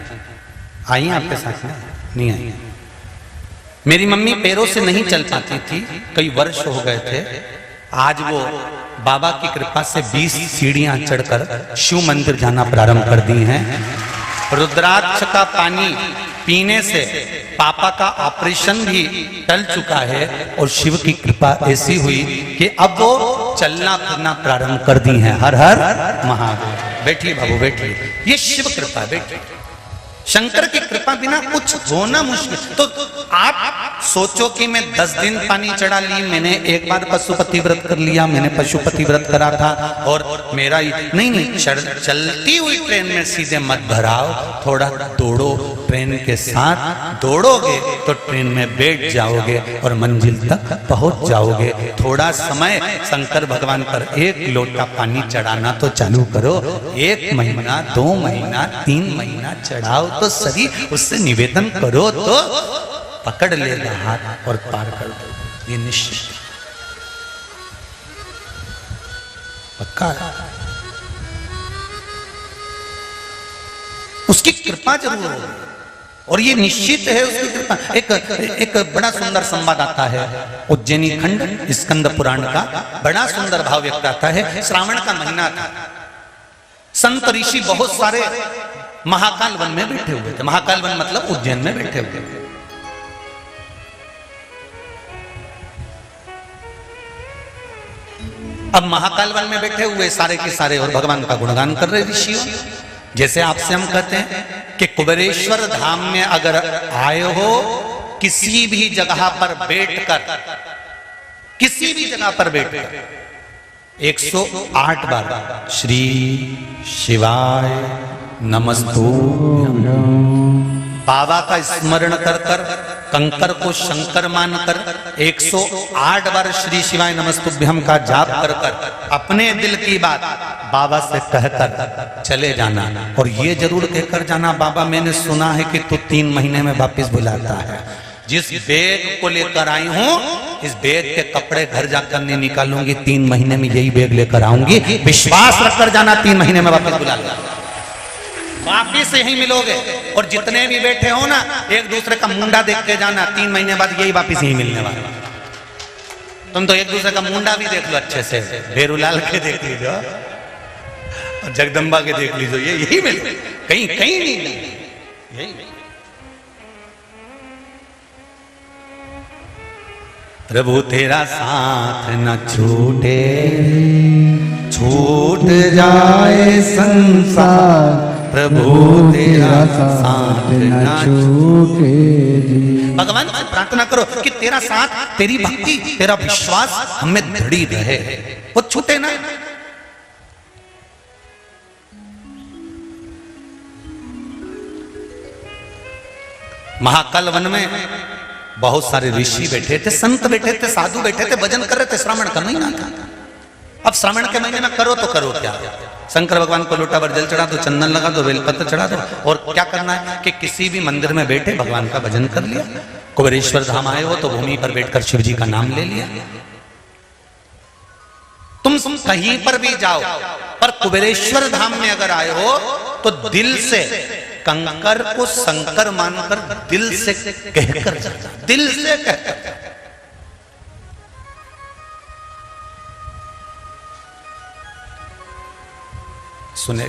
आई आपके साथ में नहीं आई। मेरी मम्मी पैरों से नहीं चल पाती थी, कई वर्ष हो गए थे। आज वो बाबा की कृपा से 20 सीढ़ियां चढ़कर शिव मंदिर जाना प्रारंभ कर दी हैं। रुद्राक्ष का पानी पीने से पापा का ऑपरेशन भी टल चुका है, और शिव की कृपा ऐसी हुई कि अब वो चलना फिरना प्रारंभ कर दी है। हर हर महादेव। बैठिए बाबू बैठिए, ये शिव कृपा बैठिए। शंकर की कृपा बिना कुछ होना मुश्किल। तो आप सोचो कि मैं 10 दिन पानी चढ़ा ली, मैंने एक बार पशुपति व्रत कर लिया, मैंने पशुपति व्रत करा था, और मेरा नहीं चलती हुई ट्रेन में सीधे मत भराओ, थोड़ा दौड़ो, ट्रेन के साथ दौड़ोगे तो ट्रेन में बैठ जाओगे और मंजिल तक पहुंच जाओगे। थोड़ा समय शंकर भगवान पर एक लोटा पानी चढ़ाना तो चालू करो। 1 महीना 2 महीना 3 महीना चढ़ाओ तो सही, उससे निवेदन करो तो पकड़ लेगा हाथ और पार कर दो। ये निश्चित पक्का है। उसकी कृपा जरूर हो, और ये निश्चित है उसकी कृपा। एक बड़ा सुंदर संवाद आता है उज्जैनी खंड स्कंद पुराण का, बड़ा सुंदर भाव व्यक्त आता है। श्रावण का महीना था, संत ऋषि बहुत सारे महाकाल वन में बैठे हुए थे। महाकाल वन मतलब उज्जैन में बैठे हुए थे। अब महाकाल वन में बैठे हुए सारे के सारे और भगवान का गुणगान कर रहे ऋषियों। जैसे आपसे हम कहते हैं कि कुबेरेश्वर धाम में अगर आए हो, किसी भी जगह पर बैठकर, किसी भी जगह पर बैठकर 108 बार श्री शिवाय नमस्तुभ्यम। बाबा का स्मरण कर कर, कंकर को शंकर मानकर 108 बार श्री शिवाय नमस्तुभ्यम का जाप कर कर अपने दिल की बात बाबा से कहकर चले जाना। और ये जरूर कहकर जाना, बाबा मैंने सुना है कि तू 3 महीने में वापस बुलाता है। जिस बैग को लेकर आई हूं, इस बैग के कपड़े घर जाकर नहीं निकालूंगी, 3 महीने में यही बैग लेकर आऊंगी। विश्वास रखकर जाना, 3 महीने में वापस बुला लूंगा, वापिस यही मिलोगे। और जितने भी बैठे हो ना, एक दूसरे का मुंडा देख के जाना, 3 महीने बाद यही वापिस यही मिलने वाला। तुम तो एक दूसरे का मुंडा भी देख लो अच्छे से, भेरूलाल के देख लीजिए और जगदम्बा के देख लीजिए, ये यही मिले, कहीं कहीं नहीं मिले, यही। प्रभु तेरा साथ न छूटे, छूट जाए संसार, प्रभु तेरा साथ न छूटे। भगवान से प्रार्थना करो कि तेरा साथ, तेरी भक्ति, तेरा विश्वास हमें दृढ़ी रहे, वो छूटे ना। महाकाल वन में बहुत सारे ऋषि बैठे थे, संत बैठे थे, साधु बैठे थे, भजन कर रहे थे। श्रावण का महीना था। अब श्रावण के महीने में करो तो करो क्या? शंकर भगवान को लोटा भर जल चढ़ा दो, चंदन लगा दो, बेलपत्र चढ़ा दो। और क्या करना है कि किसी भी मंदिर में बैठे भगवान का भजन कर लिया। कुबेरेश्वर धाम आए हो तो भूमि पर बैठकर शिव जी का नाम ले लिया। तुम कहीं पर भी जाओ, पर कुबेरेश्वर धाम में अगर आए हो तो दिल से कंकर को शंकर मानकर दिल से कहकर जाना, दिल से कहकर। सुने,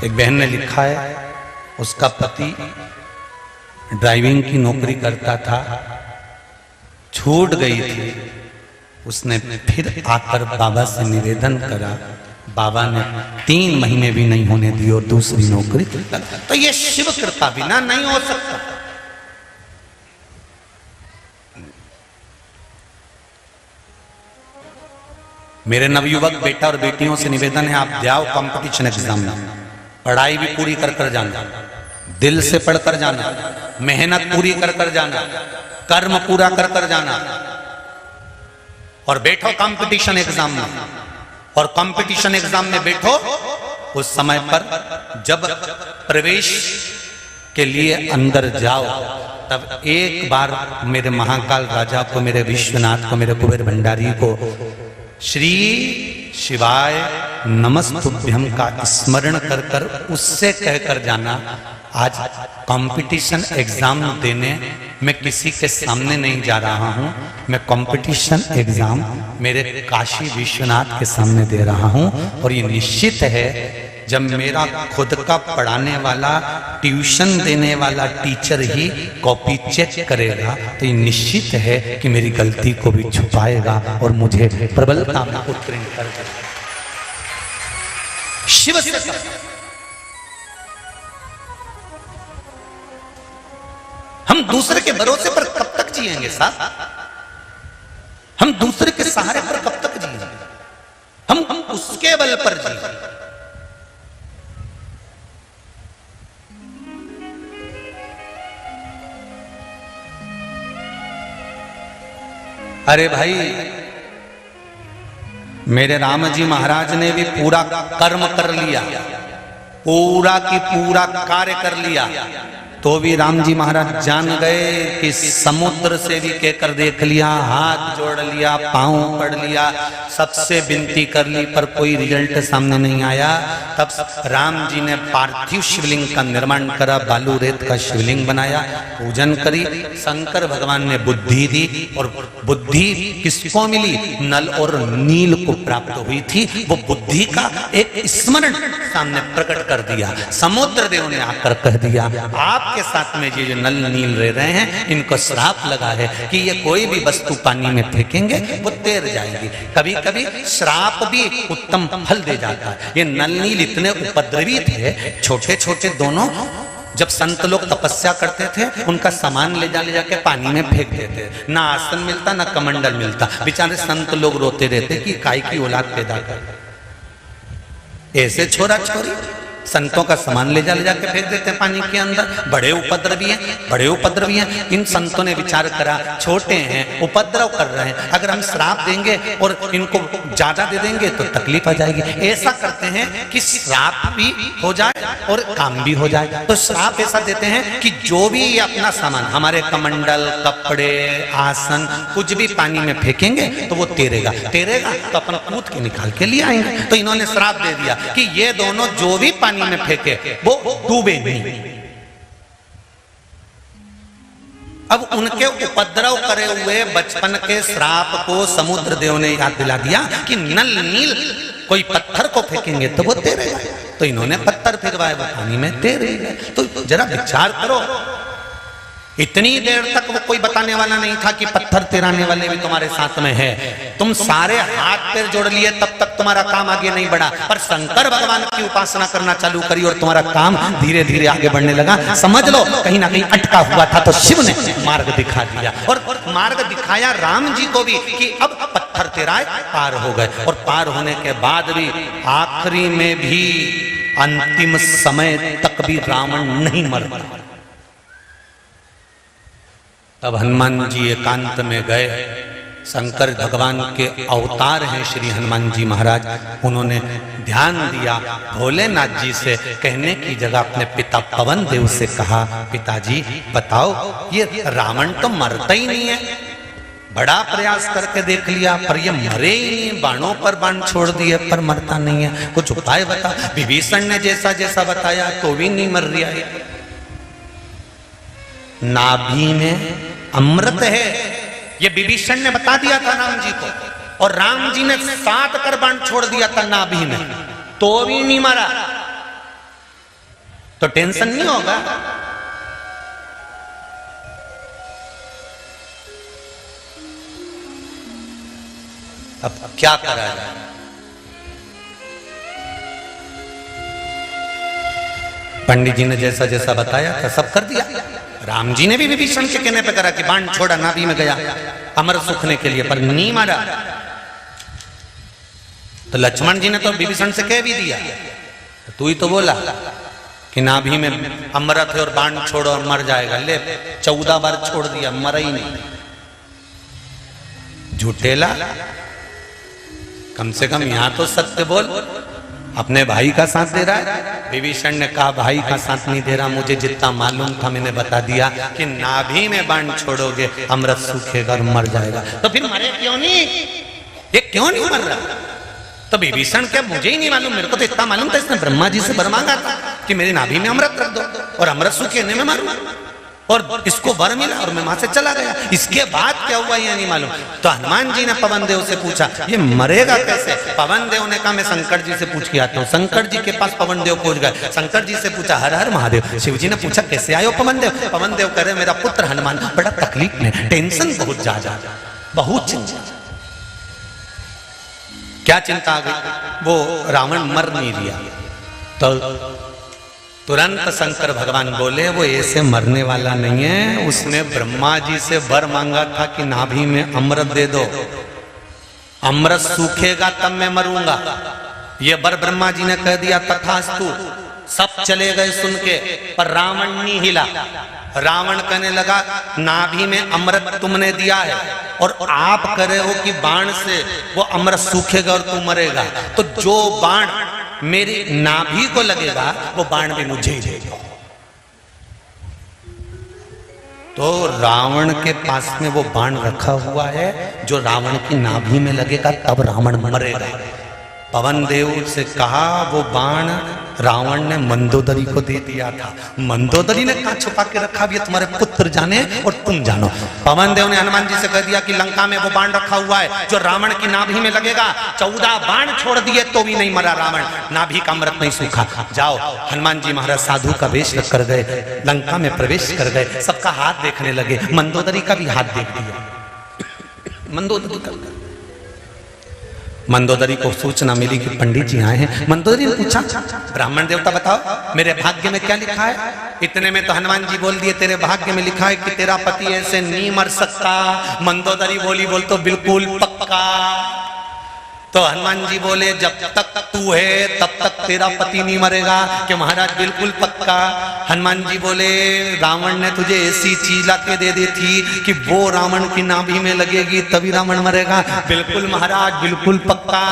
एक बहन ने लिखा है, उसका पति ड्राइविंग की नौकरी करता था, छूट गई थी। उसने फिर आकर बाबा से निवेदन करा, बाबा ने 3 महीने भी नहीं होने दी और दूसरी नौकरी। तो ये शिव कृपा बिना नहीं हो सकता। मेरे नवयुवक बेटा और बेटियों से निवेदन है, आप जाओ कंपटीशन एग्जाम में, पढ़ाई भी पूरी कर कर जाना, दिल से पढ़ कर जाना, मेहनत पूरी कर कर जाना, कर्म पूरा कर कर जाना, और बैठो कंपटीशन एग्जाम में। और कंपटीशन एग्जाम में बैठो, उस समय पर जब प्रवेश के लिए अंदर जाओ, तब एक बार मेरे महाकाल राजा को, मेरे विश्वनाथ को, मेरे कुबेर भंडारी को श्री शिवाय नमस्तुभ्यम का स्मरण कर कर उससे कहकर जाना, आज कंपटीशन एग्जाम देने मैं किसी के सामने नहीं जा रहा हूं, मैं कंपटीशन एग्जाम मेरे काशी विश्वनाथ के सामने दे रहा हूं। और ये निश्चित है, जब मेरा खुद का पढ़ाने वाला, ट्यूशन देने वाला टीचर ही कॉपी चेक करेगा, तो ये निश्चित है कि मेरी गलती को भी छुपाएगा और मुझे प्रबलता में उत्तीर्ण कर देगा। शिव से हम दूसरे के भरोसे पर कब तक जिएंगे साहब? हम दूसरे के सहारे पर कब तक जिएंगे? हम उसके बल पर जिएंगे। अरे भाई, मेरे राम जी महाराज ने भी पूरा कर्म कर लिया, पूरा की पूरा कार्य कर लिया, तो भी राम जी महाराज जान गए कि समुद्र से भी कहकर देख लिया, हाथ जोड़ लिया, पांव पड़ लिया, सबसे विनती कर ली, पर कोई रिजल्ट सामने नहीं आया। तब राम जी ने पार्थिव शिवलिंग का निर्माण करा, बालू रेत का शिवलिंग बनाया, पूजन करी। शंकर भगवान ने बुद्धि दी, और बुद्धि किसको मिली? नल और नील को प्राप्त हुई थी। वो बुद्धि का एक स्मरण सामने प्रकट कर दिया। समुद्र देव ने आकर कह दिया, आपके साथ में ये जो नल नील रह रहे हैं, इनको श्राप लगा है कि ये कोई भी वस्तु पानी में फेंकेंगे वो तैर जाएगी। कभी कभी श्राप भी उत्तम फल दे जाता है। ये नल नील इतने उपद्रवी थे, छोटे छोटे दोनों जब संत लोग तपस्या करते थे उनका सामान ले जाके पानी में फेंक देते, ना आसन मिलता ना कमंडल मिलता। बेचारे संत लोग रोते रहते कि काय की औलाद पैदा कर, ऐसे छोरा छोरी संतों का सामान ले जाके फेंक देते हैं पानी के अंदर। बड़े उपद्रवी हैं, बड़े उपद्रवी हैं। इन संतों ने विचार करा छोटे हैं, उपद्रव कर रहे हैं, अगर हम श्राप देंगे और इनको ज्यादा दे देंगे तो तकलीफ आ जाएगी। ऐसा करते हैं कि श्राप भी हो जाए और काम भी हो जाए। तो श्राप ऐसा देते हैं कि जो भी ये अपना सामान, हमारे कमंडल, कपड़े, आसन, कुछ भी पानी में फेंकेंगे तो वो तैरेगा तो अपन कूद के निकाल के लिए आएंगे। तो इन्होंने श्राप दे दिया कि ये दोनों जो भी पानी में फेंके वो डूबे नहीं। अब उनके उपद्रव करे हुए बचपन के श्राप को समुद्र देव ने याद दिला दिया कि नल नील कोई पत्थर को फेंकेंगे तो वो तैरेगा। तो इन्होंने पत्थर फेंकवाए, वो पानी में तैरेगा। तो जरा विचार करो, इतनी देर तक वो कोई बताने वाला नहीं था कि पत्थर तैराने वाले भी तुम्हारे साथ में है। तुम सारे हाथ पैर जोड़ लिए तब तक तुम्हारा काम आगे नहीं बढ़ा, पर शंकर भगवान की उपासना करना चालू करी और तुम्हारा काम धीरे धीरे आगे बढ़ने लगा। समझ लो कहीं ना कहीं अटका हुआ था तो शिव ने मार्ग दिखा दिया, और मार्ग दिखाया राम जी को भी कि अब पत्थर तैराए पार हो गए। और पार होने के बाद भी आखिरी में भी अंतिम समय तक भी रावण नहीं मरता। तब हनुमान जी एकांत में गए। शंकर भगवान के अवतार हैं श्री हनुमान जी महाराज। उन्होंने ध्यान दिया, भोलेनाथ जी से कहने की जगह अपने पिता पवन देव से कहा, पिताजी बताओ ये रावण तो मरता ही नहीं है, बड़ा प्रयास करके देख लिया पर ये मरे ही नहीं, बाणों पर बाण छोड़ दिए पर मरता नहीं है, कुछ उपाय बता। विभीषण ने जैसा जैसा बताया तो भी नहीं मर रहा है। नाभि में अमृत है, ये विभीषण ने बता दिया था राम जी को, और राम जी ने 7 कर बाण छोड़ दिया था नाभि में तो भी नहीं मरा। तो टेंशन नहीं होगा। अब क्या करा जाए? पंडित जी ने जैसा जैसा बताया था सब कर दिया। राम जी ने भी विभीषण के कहने पे करा कि बाण छोड़ा, नाभि में गया अमर सुखने के लिए, पर नहीं मारा। तो लक्ष्मण जी ने तो विभीषण से कह भी दिया, तू ही तो बोला कि नाभि में अमृत है और बाण छोड़ो और मर जाएगा। ले 14 बार छोड़ दिया, मरा ही नहीं। झूठेला, कम से कम यहां तो सत्य बोल। अपने भाई का साथ दे रहा है। विभीषण ने कहा भाई का साथ नहीं दे रहा, मुझे जितना मालूम था मैंने बता दिया कि नाभि में बाण छोड़ोगे अमृत सूखेगा और मर जाएगा। तो फिर मरे क्यों नहीं? ये क्यों नहीं मर रहा? तो विभीषण क्या, मुझे ही नहीं मालूम, मेरे को तो इतना मालूम था इसने ब्रह्मा जी से वर मांगा था कि मेरी नाभि में अमृत रख दो और अमृत सूखेने में मारूं, और इसको वर मिला और मैं वहां से चला गया। इसके बाद क्या हुआ ये नहीं मालूम। तो हनुमान जी ने पवन देव से पूछा ये मरेगा कैसे? पवन देव ने कहा मैं शंकर जी से पूछ के आता हूँ। शंकर जी के पास पवन देव पहुंच गए। शंकर जी से पूछा हर हर महादेव। शिव जी ने पूछा कैसे आयो पवन देव? पवन देव कह रहे मेरा पुत्र हनुमान बड़ा तकलीफ में, टेंशन बहुत ज्यादा, बहुत चिंता। क्या चिंता आ गई? वो रावण मर नहीं लिया। तो तुरंत शंकर भगवान बोले वो ऐसे मरने वाला नहीं है, उसने ब्रह्मा जी से वर मांगा था कि नाभि में अमृत दे दो, अमृत सूखेगा तब मैं मरूंगा। ये वर ब्रह्मा जी ने कह दिया, तथास्तु। सब चले गए सुन के, पर रावण नहीं हिला। रावण कहने लगा नाभि में अमृत तुमने दिया है और आप कह रहे हो कि बाण से वो अमृत सूखेगा और तू मरेगा, तो जो बाण मेरी नाभि को लगेगा वो बाण भी मुझे ही देगा। तो रावण के पास में वो बाण रखा हुआ है, जो रावण की नाभि में लगेगा तब रावण मरेगा। पवन देव से कहा वो बाण रावण ने मंदोदरी को दे दिया था। मंदोदरी ने कहा छुपा के रखा भी है, तुम्हारे पुत्र जाने और तुम जानो। पवन देव ने हनुमान जी से कह दिया कि लंका में वो बाण रखा हुआ है जो रावण की नाभि में लगेगा। 14 बाण छोड़ दिए तो भी नहीं मरा रावण, नाभि का अमृत नहीं सूखा। जाओ। हनुमान जी महाराज साधु का वेश कर गए, लंका में प्रवेश कर गए, सबका हाथ देखने लगे। मंदोदरी का भी हाथ देख दिया। मंदोदरी का, मंदोदरी को सूचना मिली कि पंडित जी आए हैं। मंदोदरी ने पूछा ब्राह्मण देवता बताओ मेरे भाग्य में क्या लिखा है? इतने में तो हनुमान जी बोल दिए तेरे भाग्य में लिखा है कि तेरा पति ऐसे नहीं मर सकता। मंदोदरी बोली बोल तो बिल्कुल पक्का। तो हनुमान जी बोले जब तक तू है तब तक तेरा पति नहीं मरेगा। कि महाराज बिल्कुल पक्का। हनुमान जी बोले रावण ने तुझे ऐसी चीज लाके दे दी थी कि वो रावण की नाभि में लगेगी तभी रावण मरेगा। बिल्कुल महाराज बिल्कुल पक्का।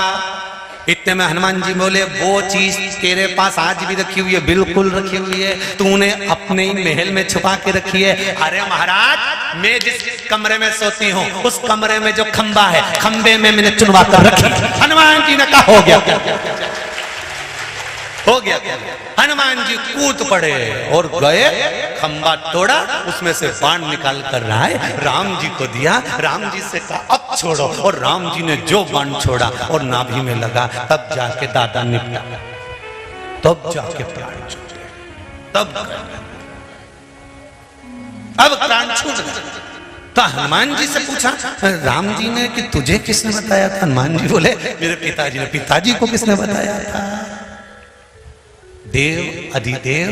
इतने में हनुमान जी बोले वो चीज तेरे पास आज भी रखी हुई है। बिल्कुल रखी हुई है, तूने अपने ही महल में छुपा के रखी है। अरे महाराज मैं जिस कमरे में सोती हूँ उस कमरे में जो खंबा है खंबे में मैंने चुनवा कर रखी। हनुमान जी ने कहा हो गया। हनुमान जी कूद पड़े और गए, खंबा तोड़ा, उसमें से बाण निकाल कर रहा है, राम जी को दिया। राम जी से कहा अब छोड़ो, और राम जी ने जो बाण छोड़ा और नाभि में लगा, तब जाके दादा निपटा, तब जाके प्राण छूटे, तब अब प्राण छूट गए। तो हनुमान जी से पूछा राम जी ने कि तुझे किसने बताया था? हनुमान जी बोले मेरे पिताजी ने। पिताजी को किसने बताया था? देव अधिदेव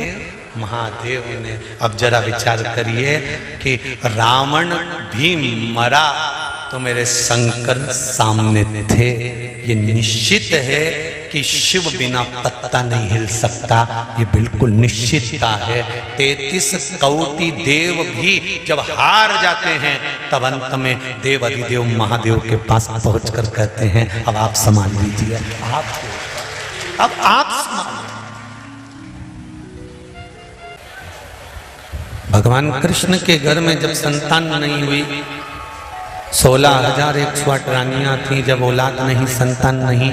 महादेव ने। अब जरा विचार करिए कि रावण भी मरा तो मेरे शंकर सामने थे। ये निश्चित है कि शिव बिना पत्ता नहीं हिल सकता, ये बिल्कुल निश्चितता है। 33 कोटि देव भी जब हार जाते हैं तब अंत में देव अधिदेव महादेव के पास पहुंचकर कहते हैं अब आप संभाल लीजिए, अब आप संभाल। भगवान कृष्ण के घर में जब संतान नहीं हुई, 16,108 रानियां थी, जब औलाद नहीं, संतान नहीं,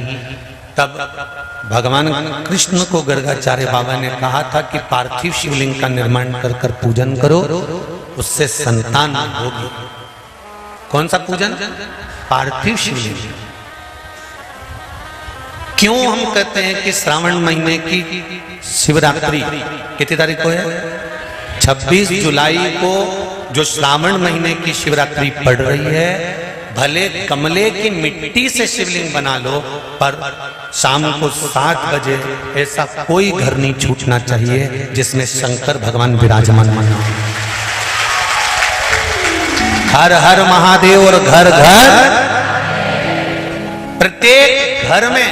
तब भगवान कृष्ण को गर्गाचार्य बाबा ने कहा था कि पार्थिव शिवलिंग का निर्माण कर कर पूजन करो, उससे संतान होगी। कौन सा पूजन? पार्थिव शिवलिंग। क्यों हम कहते हैं कि श्रावण महीने की शिवरात्रि कितनी तारीख को है? 26 जुलाई को जो श्रावण महीने की शिवरात्रि पड़ रही है, भले कमले की मिट्टी से शिवलिंग बना लो, पर शाम को 7 बजे ऐसा कोई घर नहीं छूटना चाहिए जिसमें शंकर भगवान विराजमान माना। हर हर महादेव। और घर घर प्रत्येक घर में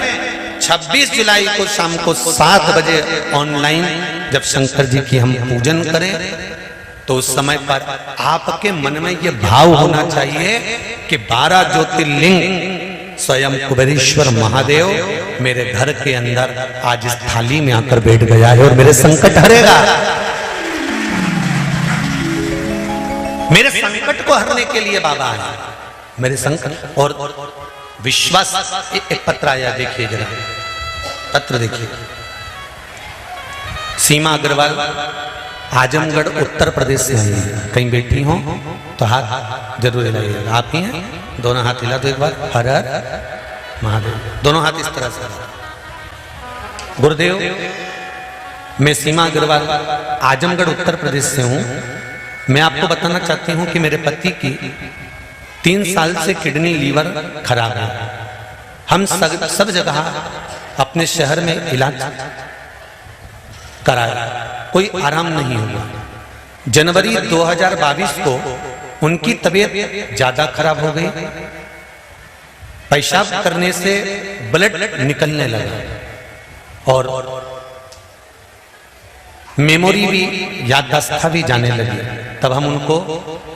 26 जुलाई को शाम को 7 बजे ऑनलाइन जब शंकर जी की हम पूजन करें तो उस समय पर आपके मन में यह भाव होना चाहिए कि 12 ज्योतिर्लिंग स्वयं कुबेरेश्वर महादेव मेरे घर के अंदर आज इस थाली में आकर बैठ गया है और मेरे संकट हरेगा। मेरे संकट को हरने के लिए बाबा है, मेरे संकट। और विश्वास। एक पत्र आया, देखिए जरा पत्र देखिए। सीमा अग्रवाल आजमगढ़ उत्तर प्रदेश से आई है। कहीं बैठी हो तो हाथ जरूर हिलाइएगा। आप ही हैं? दोनों हाथ हिला दो एक बार। हर हर महादेव। दोनों हाथ इस तरह से। गुरुदेव, मैं सीमा अग्रवाल आजमगढ़ उत्तर प्रदेश से हूं। मैं आपको बताना चाहती हूं कि मेरे पति की 3 साल से किडनी लीवर खराब है। हम सब जगह अपने शहर में इलाज कराया, कोई आराम नहीं हुआ। जनवरी 2022 को उनकी तबीयत ज्यादा खराब हो गई। पेशाब करने से ब्लड निकलने लगा और मेमोरी भी, याददाश्त भी जाने लगी। तब हम उनको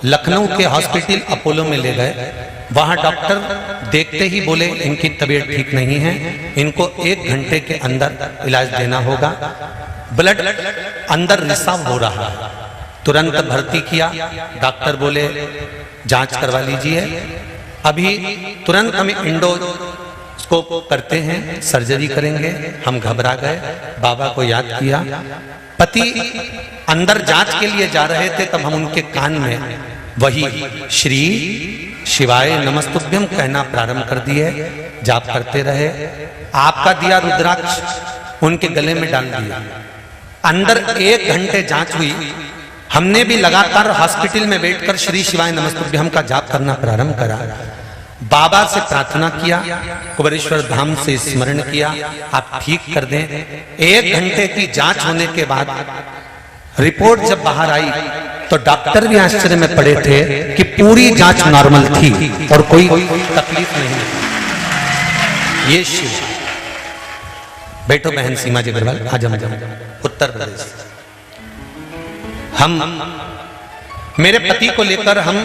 लखनऊ के हॉस्पिटल अपोलो में ले गए। वहां डॉक्टर देखते ही बोले इनकी तबीयत ठीक नहीं है, इनको 1 घंटे के अंदर इलाज देना होगा। ब्लड अंदर रिसाव हो रहा है। तुरंत भर्ती किया। डॉक्टर बोले जांच करवा लीजिए, अभी तुरंत हम इंडोस्कोप करते हैं, सर्जरी करेंगे। हम घबरा गए, बाबा को याद किया। पति अंदर जांच के लिए जा रहे थे, तब हम उनके कान में वही श्री शिवाय नमस्तुभ्यम कहना प्रारंभ कर दिए। जाप करते रहे। आपका दिया रुद्राक्ष उनके गले में डाल दिया। अंदर 1 घंटे जांच हुई। हमने भी लगातार हॉस्पिटल में बैठकर श्री शिवाय नमस्तुभ्यम का जाप करना प्रारंभ करा। बाबा से प्रार्थना किया, कुबेरेश्वर धाम से स्मरण किया, आप ठीक कर दें। 1 घंटे की जांच होने के बाद रिपोर्ट जब बाहर आई तो डॉक्टर भी आश्चर्य में पड़े थे कि पूरी जांच नॉर्मल थी और कोई तकलीफ नहीं। ये शिव। बैठो बहन सीमा जी अग्रवाल, आजम उत्तर प्रदेश। हम मेरे पति को लेकर हम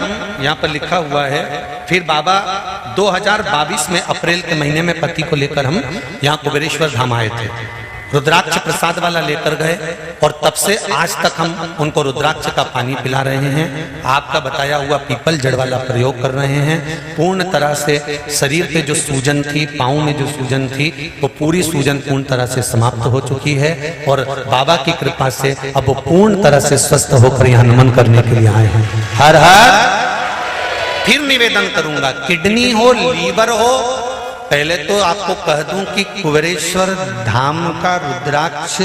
यहाँ पर लिखा हुआ है, फिर बाबा 2022 में अप्रैल के महीने में पति को लेकर हम यहाँ कुबेरेश्वर धाम आए थे। रुद्राक्ष प्रसाद वाला लेकर गए और तब से आज तक हम उनको रुद्राक्ष का पानी पिला रहे हैं। आपका बताया हुआ पीपल जड़ वाला प्रयोग कर रहे हैं। पूर्ण तरह से शरीर पे जो सूजन थी, पाँव में जो सूजन थी, वो पूरी सूजन पूर्ण तरह से समाप्त हो चुकी है और बाबा की कृपा से अब वो पूर्ण तरह से स्वस्थ होकर यहाँ नमन करने के लिए आए हैं। हर हर। फिर निवेदन करूंगा, किडनी हो, लीवर हो, पहले तो आपको कह दूं कि कुबेरेश्वर धाम का रुद्राक्ष,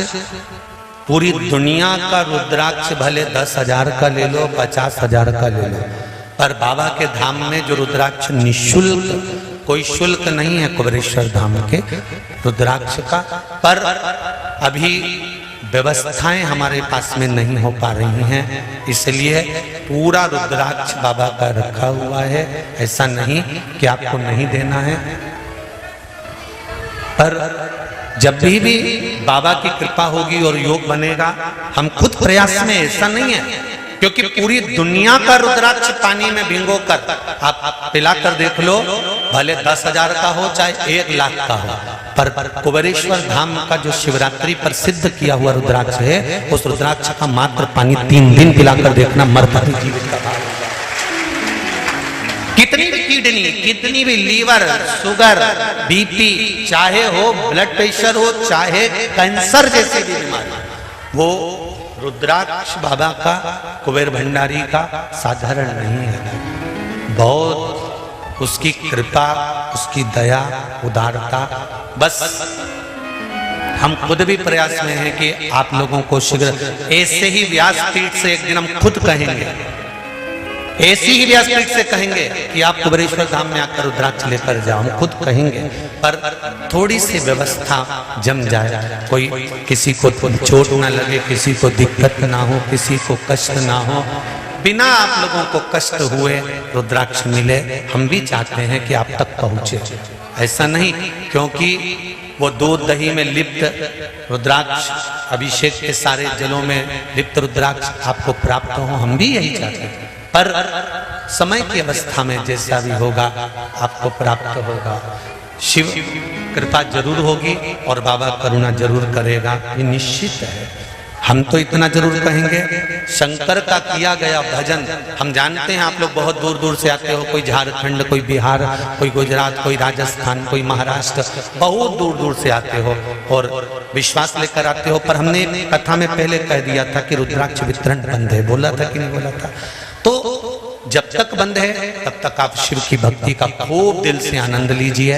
पूरी दुनिया का रुद्राक्ष भले 10,000 का ले लो, 50,000 का ले लो, पर बाबा के धाम में जो रुद्राक्ष निःशुल्क, कोई शुल्क नहीं है कुबेरेश्वर धाम के रुद्राक्ष का। पर अभी व्यवस्थाएं हमारे पास में नहीं हो पा रही हैं, इसलिए पूरा रुद्राक्ष बाबा का रखा हुआ है। ऐसा नहीं कि आपको नहीं देना है, पर जब भी बाबा की कृपा होगी और योग बनेगा, हम खुद प्रयास में, ऐसा नहीं है, क्योंकि पूरी दुनिया का रुद्राक्ष पानी में भिगो कर आप पिला कर देख लो, भले 10,000 का हो चाहे 1 लाख का हो, पर कुबेरेश्वर धाम का जो शिवरात्रि पर सिद्ध किया हुआ रुद्राक्ष है, उस रुद्राक्ष का मात्र पानी 3 दिन पिलाकर देखना, मरता ही जीवित का। कितनी भी किडनी, कितनी भी लीवर, शुगर, बीपी, चाहे हो ब्लड प्रेशर हो, चाहे कैंसर जैसी भी बीमारी, वो रुद्राक्ष बाबा का, कुबेर भंडारी का साधारण नहीं है। बहुत उसकी कृपा, उसकी दया, उदारता। बस हम खुद भी प्रयास में हैं कि आप लोगों को शीघ्र, ऐसे ही व्यासपीठ से एक दिन हम खुद कहेंगे, ऐसी ही व्यासपीठ से कहेंगे कि आप कुबेरेश्वर धाम में आकर रुद्राक्ष लेकर जाओ, हम खुद कहेंगे, पर थोड़ी सी व्यवस्था जम जाए, कोई किसी को चोट ना लगे, किसी को दिक्कत ना हो, किसी को कष्ट ना हो, बिना आप लोगों को कष्ट हुए रुद्राक्ष मिले। हम भी चाहते हैं कि आप तक पहुंचे, ऐसा नहीं क्योंकि वो दूध दही में लिप्त रुद्राक्ष, अभिषेक के सारे जलों में लिप्त रुद्राक्ष आपको प्राप्त हो, हम भी यही चाहते हैं, पर समय की अवस्था में जैसा भी होगा आपको प्राप्त होगा। शिव कृपा जरूर होगी और बाबा करुणा जरूर करेगा, ये निश्चित है। हम तो इतना जरूर कहेंगे, शंकर का किया गया भजन, हम जानते हैं आप लोग बहुत दूर दूर से आते हो, कोई झारखंड, कोई बिहार, कोई गुजरात, कोई राजस्थान, कोई महाराष्ट्र, बहुत दूर दूर से आते हो और विश्वास लेकर आते हो। पर हमने कथा में पहले कह दिया था कि रुद्राक्ष वितरण बंद है, बोला था कि नहीं बोला था? तो जब तक बंद है तब तक आप शिव की भक्ति का खूब दिल से आनंद लीजिए।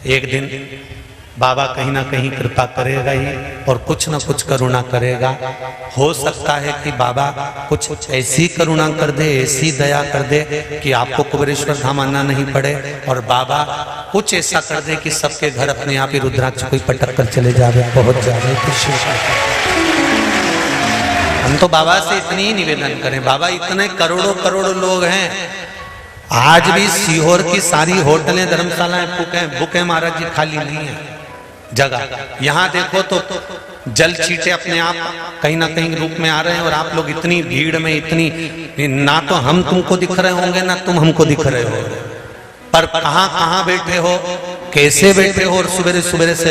एक दिन बाबा कहीं ना कहीं कृपा करेगा ही और कुछ ना कुछ करुणा करेगा। हो सकता है कि बाबा कुछ ऐसी करुणा कर दे, ऐसी दया कर दे कि आपको कुबेरेश्वर धाम आना नहीं पड़े, और बाबा कुछ ऐसा कर दे कि सबके घर अपने आप ही रुद्राक्ष कोई पटक कर चले जावे, पहुंच जावे। हम तो बाबा से इतनी ही निवेदन करें, बाबा इतने करोड़ों करोड़ों लोग हैं, आज भी सीहोर की सारी होटलें, धर्मशालाएं बुक है महाराज जी, खाली नहीं है जगह। यहाँ देखो तो जल छींटे अपने आप कहीं ना कहीं रूप में आ रहे हैं, और आप लोग इतनी भीड़ में, इतनी, ना तो हम तुमको दिख रहे होंगे ना तुम हमको दिख रहे हो, पर कहाँ कहाँ बैठे हो, कैसे बैठे हो, और सुबह सुबह से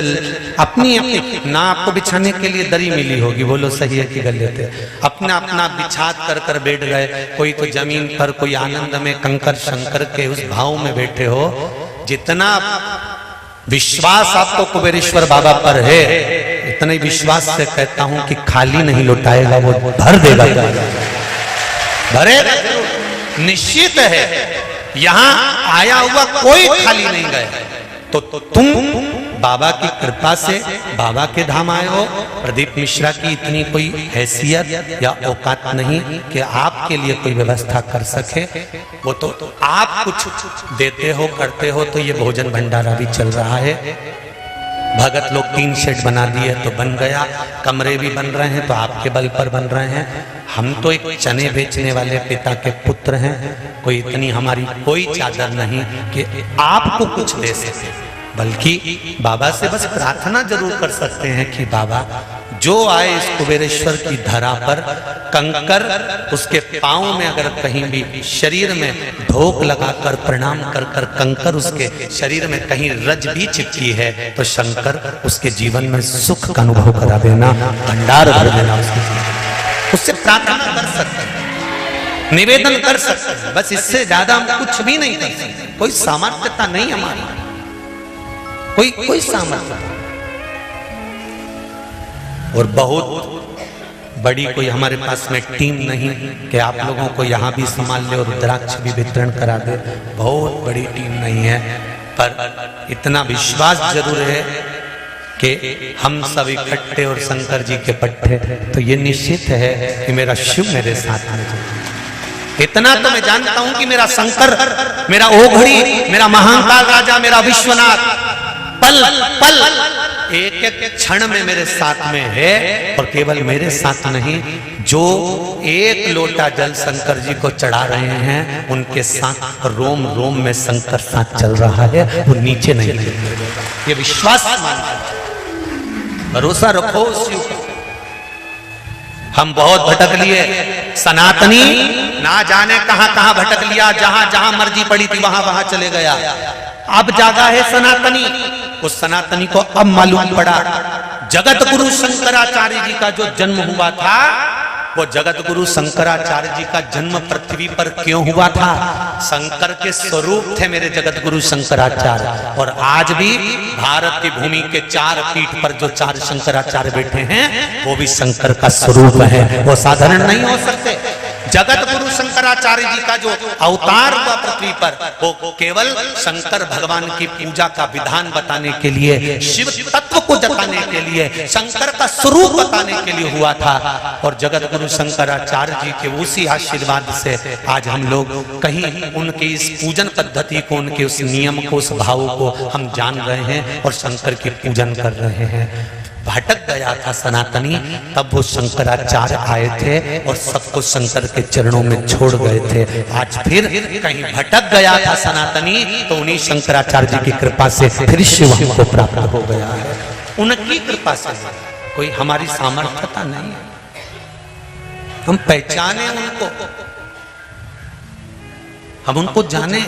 अपनी अपनी, ना आपको बिछाने के लिए दरी मिली होगी, बोलो सही है कि गलत है, अपना अपना बिछात कर कर बैठ गए, कोई तो जमीन पर, कोई आनंद में कंकर शंकर के उस भाव में बैठे हो। जितना विश्वास आपको कुबेरेश्वर बाबा पर है, इतने विश्वास से कहता हूं कि खाली नहीं लौटाएगा, वो भर देगा, भरेगा, निश्चित है। यहां आया हुआ कोई खाली नहीं गया, तो तुम बाबा की कृपा से बाबा के धाम आए हो। प्रदीप मिश्रा की इतनी कोई हैसियत या औकात नहीं कि आपके लिए कोई व्यवस्था कर सके, वो तो आप कुछ देते हो, करते हो, तो ये भोजन भंडारा भी चल रहा है। भगत लोग 3 शेड बना दिए तो बन गया, कमरे भी बन रहे हैं तो आपके बल पर बन रहे हैं। हम तो एक चने बेचने वाले पिता के पुत्र हैं, कोई इतनी हमारी कोई चादर नहीं कि आपको कुछ दे सके, बल्कि बाबा से बस प्रार्थना जरूर कर सकते हैं कि बाबा जो आए इस कुबेरेश्वर की धरा पर, कंकर उसके पांव में अगर कहीं भी शरीर में ढोक लगाकर प्रणाम कर कर कंकर उसके शरीर में कहीं रज भी चिपकी है तो शंकर उसके जीवन में सुख का अनुभव करा देना, भंडार भर देना उसके जीवन में। उससे प्रार्थना कर सकते हैं, निवेदन कर सकते हैं, बस इससे ज्यादा हम कुछ भी नहीं कर सकते। कोई सामर्थ्यता नहीं हमारी, कोई सामर्थ्य और बहुत बड़ी कोई हमारे पास में टीम नहीं कि आप लोगों को यहाँ भी संभाल ले और रुद्राक्ष भी वितरण करा दे। बहुत बड़ी टीम नहीं है, पर इतना विश्वास जरूर है कि हम सब इकट्ठे और शंकर जी के पट्टे, तो ये निश्चित है कि मेरा शिव मेरे साथ में। इतना तो मैं जानता हूं कि मेरा शंकर, मेरा ओघड़ी, मेरा महाकाल राजा, मेरा विश्वनाथ पल पल एक एक क्षण में मेरे साथ में है। और केवल मेरे साथ नहीं, जो एक लोटा जल शंकर जी को चढ़ा रहे हैं उनके साथ रोम रोम में शंकर साथ चल रहा है, वो नीचे नहीं गिरेगा। ये विश्वास भरोसा रखो शिव का। हम बहुत भटक लिए, सनातनी ना जाने कहां कहां भटक लिया, जहां जहां मर्जी पड़ी थी वहां वहां चले गया। अब जागा है सनातनी, उस सनातनी को अब मालूम पड़ा जगत गुरु शंकराचार्य जी का जो जन्म हुआ था, वो जगत गुरु शंकराचार्य जी का जन्म पृथ्वी पर क्यों हुआ था। शंकर के स्वरूप थे मेरे जगत गुरु शंकराचार्य, और आज भी भारत की भूमि के 4 पीठ पर जो 4 शंकराचार्य बैठे हैं वो भी शंकर का स्वरूप है, वो साधारण नहीं हो सकते। जगत गुरु शंकराचार्य जी का जो अवतार हुआ पृथ्वी पर, वो केवल शंकर भगवान की पूजा का विधान बताने के लिए, शिव तत्व को जताने के लिए, शंकर का स्वरूप बताने के लिए हुआ था। और जगत गुरु शंकराचार्य जी के उसी आशीर्वाद से आज हम लोग कहीं उनके इस पूजन पद्धति को, उनके उस नियम को, उस भाव को हम जान रहे हैं और शंकर की पूजन कर रहे हैं। भटक गया था सनातनी, तब वो शंकराचार्य आए थे और सबको शंकर के चरणों में छोड़ गए थे। आज फिर कहीं भटक गया था सनातनी, तो उन्हीं शंकराचार्य जी की कृपा से फिर शिव हमको प्राप्त हो गया है। उनकी कृपा से, कोई हमारी सामर्थ्यता नहीं है। हम पहचाने उनको, हम उनको जाने।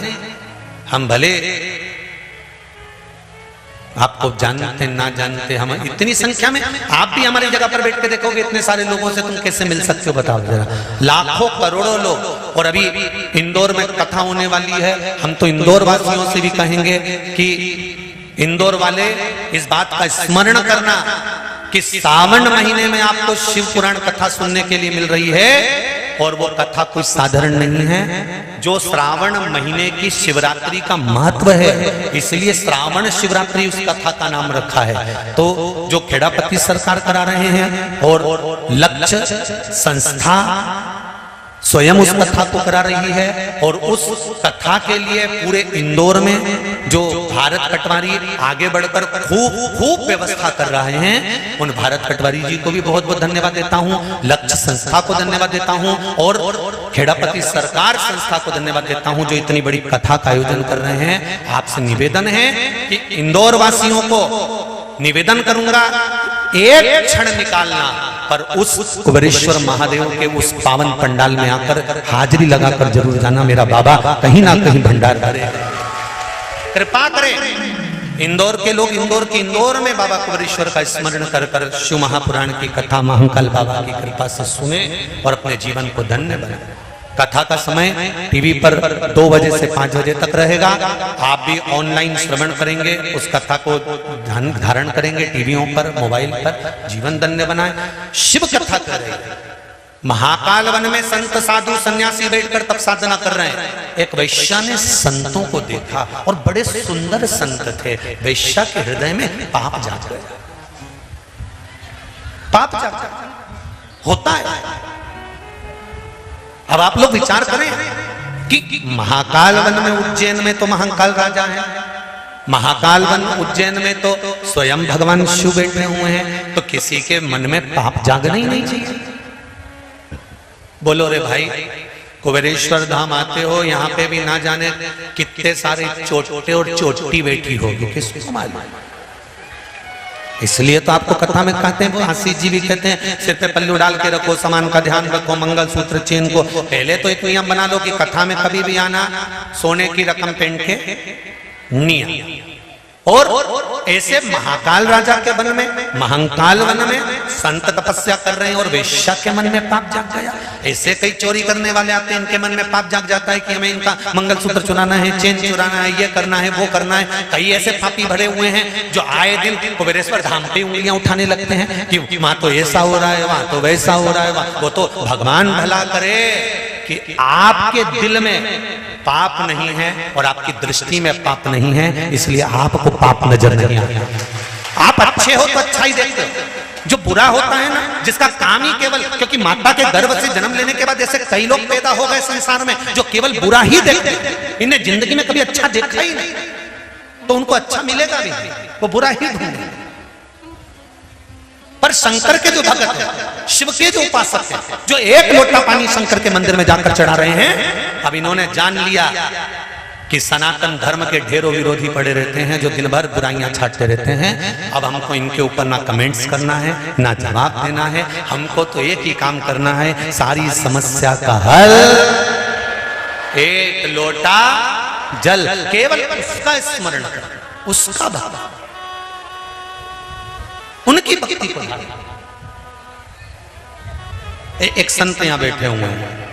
हम भले आपको जानते ना जानते, हम इतनी संख्या में, आप भी हमारी जगह पर बैठ के देखोगे इतने सारे लोगों से तुम कैसे मिल सकते हो, बताओ जरा। लाखों करोड़ों लोग। और अभी इंदौर में कथा होने वाली है। हम तो इंदौर वासियों से भी कहेंगे कि इंदौर वाले इस बात का स्मरण करना कि सावन महीने में आपको शिव पुराण कथा सुनने के लिए मिल रही है, और वो कथा कोई साधारण नहीं है। जो श्रावण महीने की शिवरात्रि का महत्व है, इसलिए श्रावण शिवरात्रि उस कथा का नाम रखा है। तो जो खेड़ापति सरकार करा रहे हैं और लक्ष्य संस्था स्वयं उस कथा को करा रही है, और उस कथा के लिए पूरे इंदौर में जो भारत पटवारी आगे बढ़कर खूब व्यवस्था कर रहे हैं, उन भारत पटवारी जी को भी बहुत बहुत धन्यवाद देता हूं, लक्ष्य संस्था को धन्यवाद देता हूं, और खेड़ापति सरकार संस्था को धन्यवाद देता हूं जो इतनी बड़ी कथा का आयोजन कर रहे हैं। आपसे निवेदन है कि इंदौर वासियों को निवेदन करूंगा, एक क्षण निकालना पर उस कुबेरेश्वर महादेव के उस पावन पंडाल में आकर हाजिरी लगाकर जरूर जाना। मेरा बाबा कहीं ना कहीं भंडार करे, कृपा करे। इंदौर के लोग इंदौर में बाबा कुबेरेश्वर का स्मरण कर कर शिव महापुराण की कथा महाकाल बाबा की कृपा से सुने और अपने जीवन को धन्य बनाए। कथा का समय टीवी पर 2 बजे से 5 बजे तक रहेगा। आप भी ऑनलाइन श्रवण करेंगे, उस कथा को धारण करेंगे टीवियों पर, मोबाइल पर, जीवन धन्य बनाए। शिव कथा करेंगे। महाकाल वन में संत साधु सन्यासी बैठकर तप साधना कर रहे हैं। एक वैश्या ने संतों को देखा और बड़े सुंदर संत थे। वैश्या के हृदय में पाप जाग गया। पाप जाग होता है। अब आप लोग विचार करें कि महाकाल वन में, उज्जैन में तो महाकाल राजा है, महाकाल वन उज्जैन में तो स्वयं भगवान शिव बैठे हुए हैं, तो किसी के मन में पाप जागना ही नहीं चाहिए। बोलो रे भाई, कुबेरेश्वर धाम आते हो, यहाँ पे भी ना जाने कितने सारे चोटे और चोटी बैठी होगी, किसको मालूम। इसलिए तो आपको कथा में कहते हैं, वो आशीष जी भी कहते हैं सिर पे पल्लू डाल के रखो, सामान का ध्यान रखो, मंगल सूत्र चेन को। पहले तो एक नियम बना लो कि कथा में कभी भी आना सोने की रकम पहन के नियम। और ऐसे महाकाल राजा के वन में, महंकाल वन में संत तपस्या कर रहे हैं और वेश्या के मन में पाप जाग गया। ऐसे कई चोरी करने वाले आते हैं, इनके मन में पाप जाग जाता है कि हमें इनका मंगलसूत्र चुराना है, चेन चुराना है, ये करना है, वो करना है। कई ऐसे पापी भरे हुए हैं जो आए दिन कुबेरेश्वर धाम पे उंगलियां उठाने लगते हैं कि वहां तो ऐसा हो रहा है, वहां तो वैसा हो रहा है। वो तो भगवान भला करे कि आपके दिल में पाप नहीं है और आपकी दृष्टि में पाप नहीं है, इसलिए आपको पाप नजर नहीं आता। आप अच्छे हो तो अच्छा ही देखते हो। जो बुरा होता है ना, जिसका काम ही केवल, क्योंकि माता के गर्भ से जन्म लेने के बाद ऐसे कई लोग पैदा हो गए संसार में जो केवल बुरा ही देखते हैं, इन्हें जिंदगी में कभी अच्छा देखा ही नहीं, तो उनको अच्छा मिलेगा भी नहीं, वो बुरा ही ढूंढेंगे। पर शंकर के जो भगत हैं, शिव के जो उपासक हैं, जो एक लोटा पानी शंकर के मंदिर में जाकर चढ़ा रहे हैं, अब इन्होंने जान लिया कि सनातन धर्म के ढेरों विरोधी पड़े रहते हैं जो दिन भर बुराइयां छाटते रहते हैं। अब हमको इनके ऊपर ना कमेंट्स करना है, ना जवाब देना है, हमको तो एक ही काम करना है, सारी समस्या का हल एक लोटा जल, केवल उसका स्मरण कर, उसका भाव, उनकी भक्ति को। एक संत यहां बैठे हुए हैं,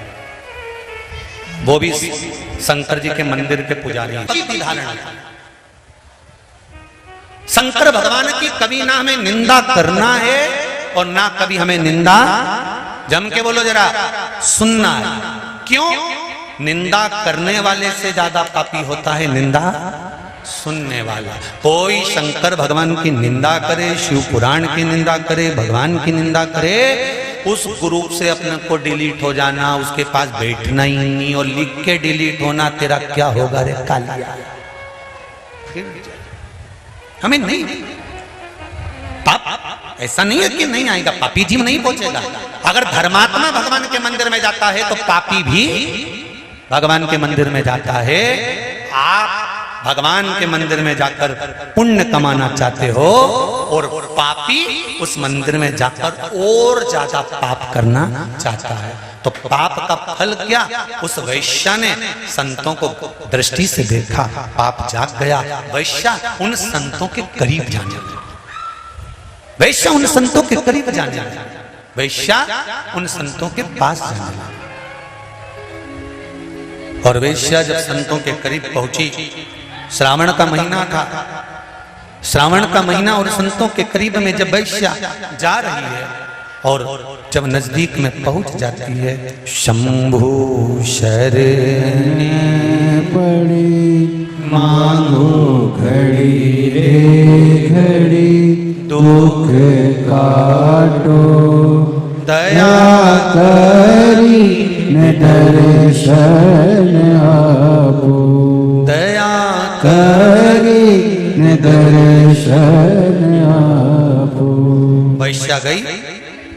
वो भी शंकर जी के मंदिर के पुजारी हैं। शंकर भगवान की कभी ना हमें निंदा करना है और ना कभी हमें निंदा, जम के बोलो जरा, सुनना है। क्यों? निंदा करने वाले से ज्यादा पापी होता है निंदा सुनने वाला। कोई शंकर भगवान की निंदा करे, शिव पुराण की निंदा करे, भगवान की निंदा करे, उस ग्रुप से अपने को डिलीट हो जाना, उसके पास बैठना ही नहीं, और लिख के डिलीट होना, तेरा क्या होगा रे कालिया। हमें नहीं, पाप ऐसा नहीं है कि नहीं आएगा, पापी जीव नहीं पहुंचेगा। अगर धर्मात्मा भगवान के मंदिर में जाता है तो पापी भी भगवान के मंदिर में जाता है। आप भगवान के मंदिर में जाकर पुण्य कमाना चाहते हो और पापी उस मंदिर में जाकर और ज्यादा पाप करना चाहता है, तो पाप का फल क्या? उस वैश्या ने संतों को दृष्टि से देखा, पाप जाग गया। वैश्या उन संतों के करीब जाने लगी, वैश्या उन संतों के करीब जाने लगी, वैश्या उन संतों के पास जाने लगी। और वैश्या जब संतों के करीब पहुंची, श्रावण का महीना था, श्रावण का महीना, और संतों के करीब में जब वैश्या जा रही है और जब नजदीक में पहुंच जाती है, शंभु शरण पड़ी मांगो घड़ी रे घड़ी, दुख काटो दया करी न दर्शन आपो, दया करी न दर्शन आपो। वैश्या गई,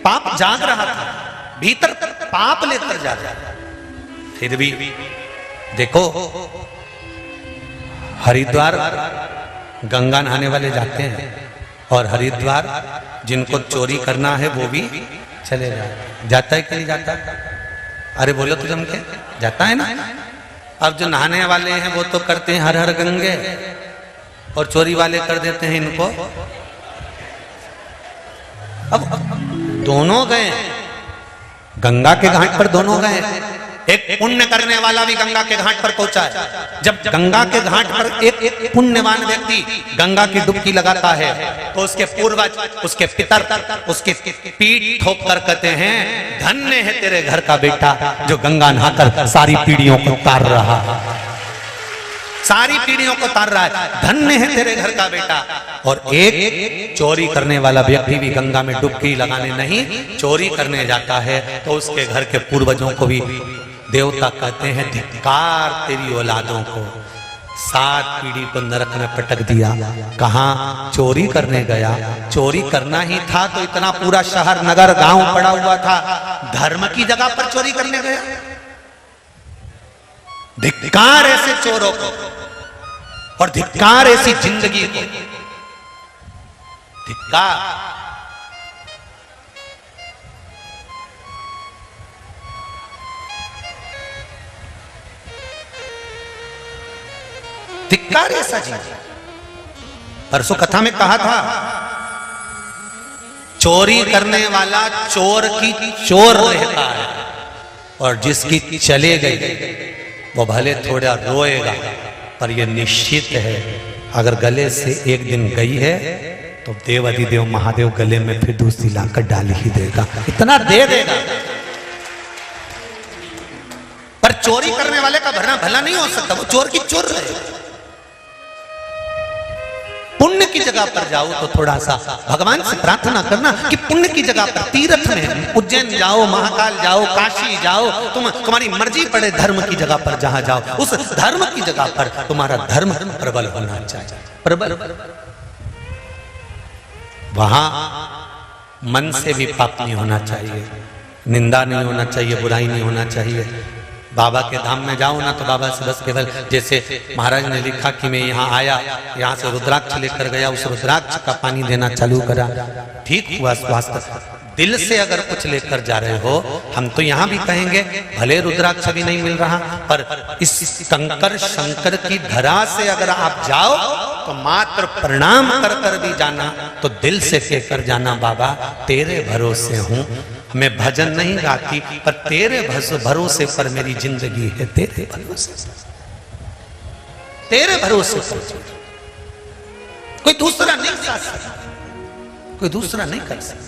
पाप जाग रहा था, भीतर पाप लेकर जा रहा था। फिर भी देखो, हरिद्वार गंगा नहाने वाले जाते हैं, और हरिद्वार जिनको चोरी करना है वो भी चले जाता है कि नहीं जाता? अरे बोलो तो जम के जाता है ना। अब जो नहाने वाले हैं वो तो करते हैं हर हर गंगे, और चोरी वाले कर देते हैं इनको। अब दोनों गए, गंगा के घाट पर दोनों गए। एक पुण्य करने वाला भी गंगा के घाट पर पहुंचा है। जब गंगा के घाट पर एक पुण्यवान व्यक्ति गंगा की डुबकी लगाता है तो उसके पूर्वज, उसके पितर उसके पीठ ठोक कर कहते हैं, धन्य है तेरे घर का बेटा जो गंगा नहाकर सारी पीढ़ियों को तार रहा है, सारी पीढ़ियों को तार रहा है, धन्य है तेरे घर का बेटा। और एक चोरी करने वाला व्यक्ति भी गंगा में डुबकी लगाने नहीं, चोरी करने जाता है तो उसके घर के पूर्वजों को भी देवता कहते हैं, धिक्कार तेरी औलादों को, 7 पीढ़ी को नरक में पटक दिया। कहाँ चोरी करने गया, चोरी करना ही था तो इतना पूरा शहर नगर गांव पड़ा हुआ था, धर्म की जगह पर चोरी करने गया। धिक्कार ऐसे चोरों को और धिक्कार ऐसी जिंदगी को, धिक्कार। धिक्कार ऐसा जीवन। परसों कथा में कहा था, चोरी करने वाला चोर की चोर रहता है और जिसकी चले गई वो भले थोड़ा रोएगा, पर यह निश्चित है अगर गले से एक दिन गई है तो देवाधिदेव महादेव गले में फिर दूसरी लाकर डाल ही देगा, इतना दे देगा। पर चोरी करने वाले का भरना भला नहीं हो सकता, वो चोर की चोर रहे। पुण्य की जगह पर जाओ तो थोड़ा सा भगवान से प्रार्थना करना कि पुण्य की जगह पर, तीर्थ में उज्जैन जाओ, महाकाल जाओ, काशी जाओ, तुम्हारी मर्जी पड़े धर्म की जगह पर जहां जाओ, उस धर्म की जगह पर तुम्हारा धर्म प्रबल होना चाहिए, प्रबल। वहां मन से भी पाप नहीं होना चाहिए, निंदा नहीं होना चाहिए, बुराई नहीं होना चाहिए। बाबा के धाम में जाओ ना तो बाबा से बस केवल, जैसे महाराज ने लिखा कि मैं यहाँ आया, यहाँ से रुद्राक्ष लेकर गया, उस रुद्राक्ष का पानी देना चालू करा, ठीक हुआ स्वास्थ्य। दिल से अगर कुछ लेकर जा रहे हो, हम तो यहाँ भी कहेंगे भले रुद्राक्ष भी नहीं मिल रहा, पर इस कंकर शंकर की धरा से अगर आप जाओ तो मात्र प्रणाम कर कर भी जाना, तो दिल से कहकर जाना, बाबा तेरे भरोसे हूँ, मैं भजन नहीं गाती पर तेरे भरोसे पर मेरी जिंदगी है, तेरे भरोसे, तेरे भरोसे पर। कोई दूसरा नहीं कर सकता, कोई दूसरा नहीं कर सकता।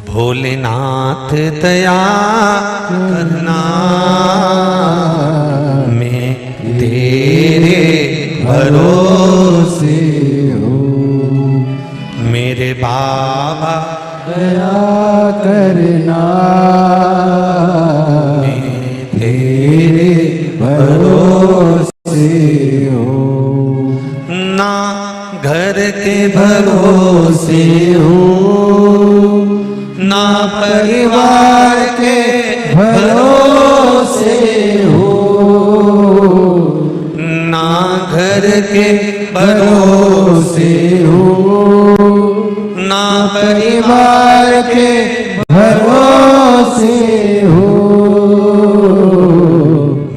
भोलेनाथ दया करना, मैं तेरे भरोसे हूँ, मेरे बाबा दया करना, मैं तेरे भरोसे हूँ, ना घर के भरोसे हूँ, ना परिवार के भरोसे हूँ, ना घर के भरोसे हूँ, ना परिवार के भरोसे हो,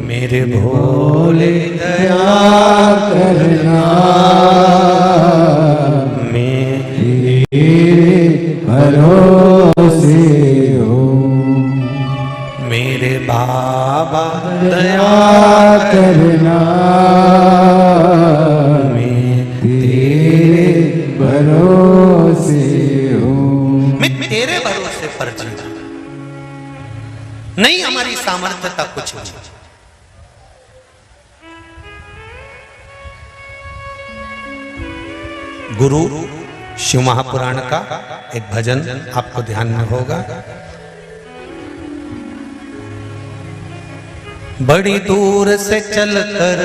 मेरे भोले दया करना, मैं तेरे भरोसे हो, मेरे बाबा दया करना, मैं तेरे भरोसे हो। मैं तेरे भरोसे पर जीता, नहीं हमारी सामर्थ्य का कुछ नहीं। गुरु शिव महापुराण का एक भजन आपको ध्यान में होगा। बड़ी दूर से चलकर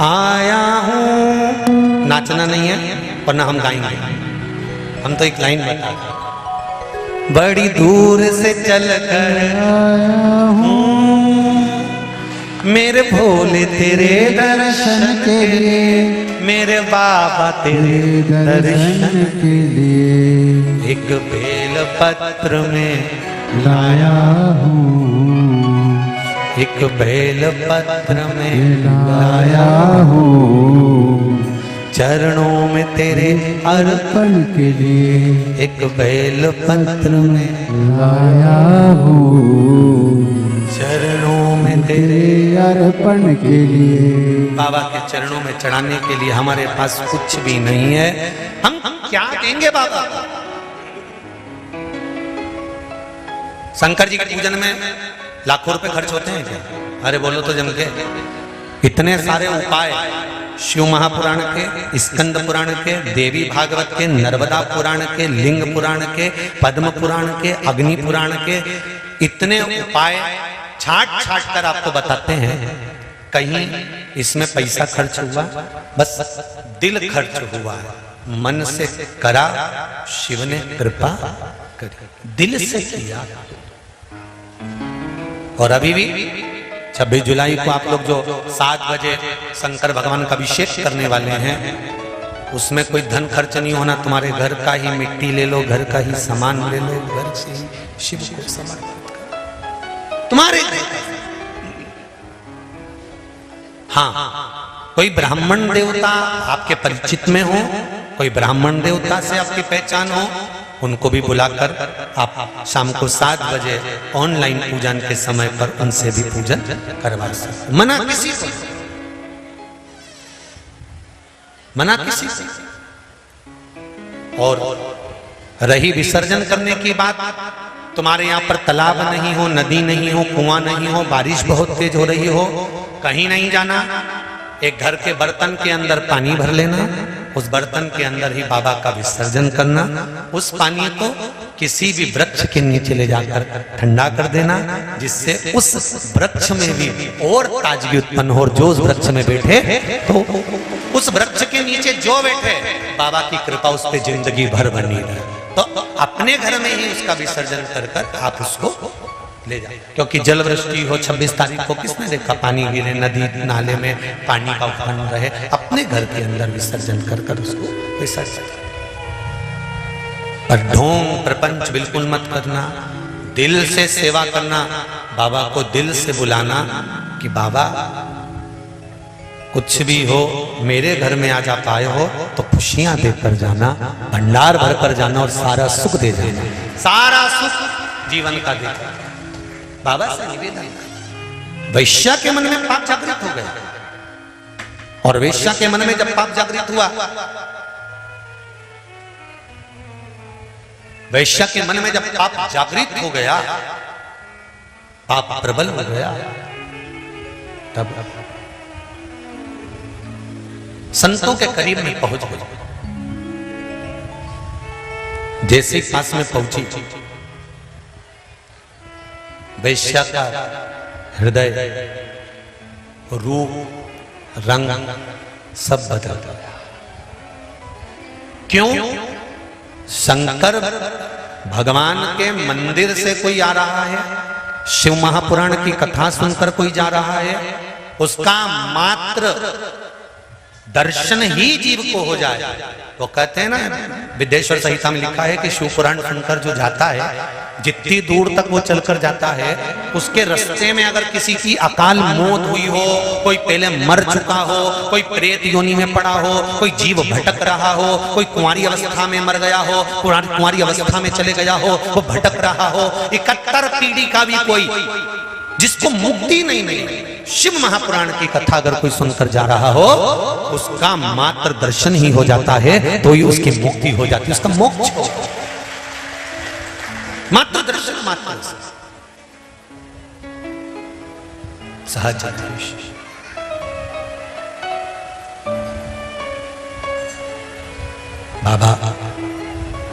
आया हूं, नाचना नहीं है वरना हम गाएंगे, हम तो एक लाइन बताते हैं। बड़ी दूर से चलकर आया हूं, मेरे भोले तेरे दर्शन के लिए, मेरे बाबा तेरे दर्शन के लिए एक बेल पत्र में लाया हूँ, एक बेल पत्र में लाया हूँ, चरणों में तेरे अर्पण के लिए एक बेल पत्र में लाया हूँ, चरणों में तेरे तेरे अर्पण के लिए। बाबा के चरणों में चढ़ाने के लिए हमारे पास कुछ भी नहीं है, हम क्या देंगे बाबा? शंकर जी के पूजन में लाखों रुपए खर्च होते हैं क्या? अरे बोलो तो जम के। इतने सारे उपाय शिव महापुराण के, स्कंद पुराण के, देवी भागवत के, नर्मदा पुराण के, लिंग पुराण के, पद्म पुराण के, अग्नि पुराण के, इतने उपाय छाट छाट कर आपको बताते हैं। कहीं इसमें पैसा खर्च हुआ, बस दिल खर्च हुआ, मन से करा, शिव ने कृपा करी, दिल से किया। और अभी भी 26 जुलाई को आप लोग जो 7 बजे शंकर भगवान का अभिषेक करने वाले हैं, उसमें कोई धन खर्च नहीं होना, तुम्हारे घर का ही मिट्टी ले लो, घर का ही सामान ले लो, घर से ही शिव को समर्पित करो, तुम्हारे घर। हाँ, कोई ब्राह्मण देवता आपके परिचित में हो, कोई ब्राह्मण देवता से आपकी पहचान हो, उनको भी बुलाकर आप शाम को 7 बजे ऑनलाइन पूजन के समय पर उनसे भी पूजन करवा सकते। मना किसी को, मना किसी से। और रही विसर्जन करने की बात, तुम्हारे यहाँ पर तालाब नहीं हो, नदी नहीं हो, कुआं नहीं हो, बारिश बहुत तेज हो रही हो, कहीं नहीं जाना, एक घर के बर्तन के अंदर पानी भर लेना, उस बर्तन के अंदर ही बाबा का विसर्जन करना, उस पानी को किसी भी वृक्ष के नीचे ले जाकर ठंडा कर देना, जिससे उस वृक्ष में भी और ताजगी उत्पन्न हो। और जो उस वृक्ष में बैठे तो उस वृक्ष के नीचे जो बैठे, बाबा की कृपा उस पर जिंदगी भर बनी रहे। तो अपने घर में ही उसका विसर्जन कर कर आप उसको ले जाए, क्योंकि जल वृष्टि हो 26 तारीख को, किसने देखा पानी गिरे नदी नाले में, पानी का उफान रहे, अपने घर के अंदर विसर्जन कर कर उसको विसर्जन। पर ढोंग प्रपंच बिल्कुल मत करना, दिल से सेवा करना, बाबा को दिल से बुलाना कि बाबा कुछ भी हो मेरे घर में आज आप आए हो तो खुशियां देकर जाना, भंडार भर कर जाना और सारा सुख दे जाना, सारा सुख जीवन का देना। बाबा से निवेदन। वैश्या के मन में पाप जागृत हो गया, और वैश्या के मन में जब पाप जागृत हुआ, वैश्या के मन में जब पाप जागृत हो गया, पाप प्रबल हो गया, तब संतों के करीब में पहुंच गई। जैसे पास में पहुंची, वैश्या का हृदय, रूप, रंग सब बदल गया। क्यों? शंकर भगवान के मंदिर से कोई आ रहा है, शिव महापुराण की कथा सुनकर कोई जा रहा है, उसका मात्र दर्शन ही जीव को हो जाए। तो कहते हैं ना, विद्येश्वर संहिता में लिखा है कि शिव पुराण सुनकर जो जाता है, जितनी दूर तक वो चलकर जाता है, उसके रास्ते में अगर किसी की अकाल मौत हुई हो, कोई पहले मर चुका हो, कोई प्रेत योनि में पड़ा हो, कोई जीव भटक रहा हो, कोई कुंवारी अवस्था में मर गया हो, कुंवारी अवस्था में चले गया हो, वो भटक रहा हो, 71 पीढ़ी का भी कोई जिसको मुक्ति नहीं मिली, शिव महापुराण की कथा अगर कोई सुनकर जा रहा हो, उसका मात्र दर्शन ही हो जाता है तो ही उसकी मुक्ति हो जाती है, उसका मोक्ष हो। मात्र दर्शन, मात्र सहज। बाबा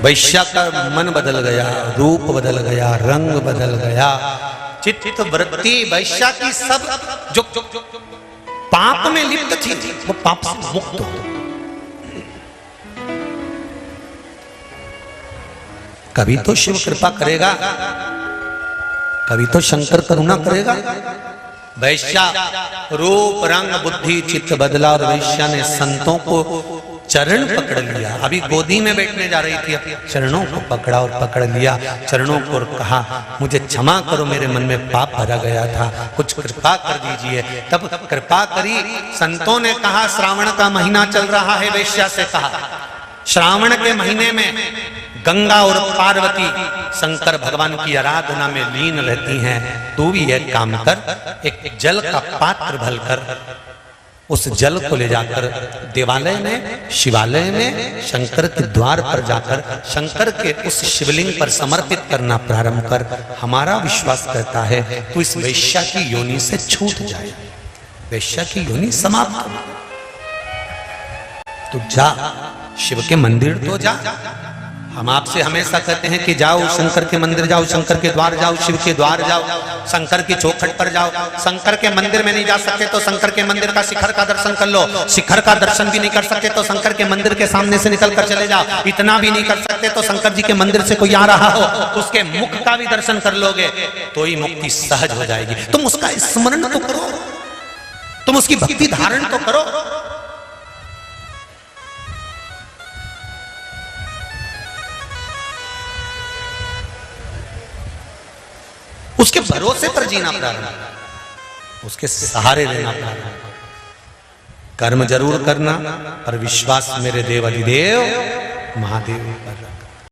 वैश्या का मन बदल गया, रूप बदल गया, रंग बदल गया, चित्त वृत्ति वैश्या की सब जो पाप में लिप्त थी वो पाप से मुक्त हो। कभी तो शिव कृपा करेगा, कभी तो शंकर करुणा करेगा। वैश्या रूप रंग बुद्धि चित्त बदला, और वैश्या ने संतों को चरण पकड़ लिया। अभी गोदी में बैठने जा रही थी, चरणों को पकड़ा और पकड़ लिया, चरणों को और कहा मुझे क्षमा करो, मेरे मन में पाप भरा गया था, कुछ कृपा कर दीजिए। तब कृपा करी। संतों ने कहा श्रावण का महीना चल रहा है, वैश्या से कहा श्रावण के महीने में गंगा और पार्वती शंकर भगवान की आराधना में लीन रहती हैं, तू भी एक काम कर, एक जल का पात्र भरकर उस जल को ले जाकर देवालय में, शिवालय में, शंकर के द्वार पर जाकर शंकर के उस शिवलिंग पर समर्पित करना प्रारंभ कर। हमारा विश्वास करता है तू इस वैश्या की योनि से छूट जाए, वैश्या की योनि समाप्त। तू जा, शिव के मंदिर तो जा, हम आपसे हमेशा कहते हैं कि जाओ शंकर के मंदिर जाओ, शंकर के द्वार जाओ, शिव के द्वार जाओ, शंकर की चौखट पर जाओ। शंकर के मंदिर में नहीं जा सकते तो शंकर के मंदिर का शिखर का दर्शन कर लो। शिखर का दर्शन भी नहीं कर सकते तो शंकर के मंदिर के सामने से निकल कर चले जाओ। इतना भी नहीं कर सकते तो शंकर जी के मंदिर से कोई आ रहा हो उसके मुख का भी दर्शन कर लोगे तो ही मुक्ति सहज हो जाएगी। तुम उसका स्मरण तो करो, तुम उसकी भक्ति धारण तो करो। उसके भरोसे पर जीना प्रारंभ, उसके सहारे रहना प्रारंभ। कर्म जरूर करना पर विश्वास मेरे देव अधिदेव महादेव पर।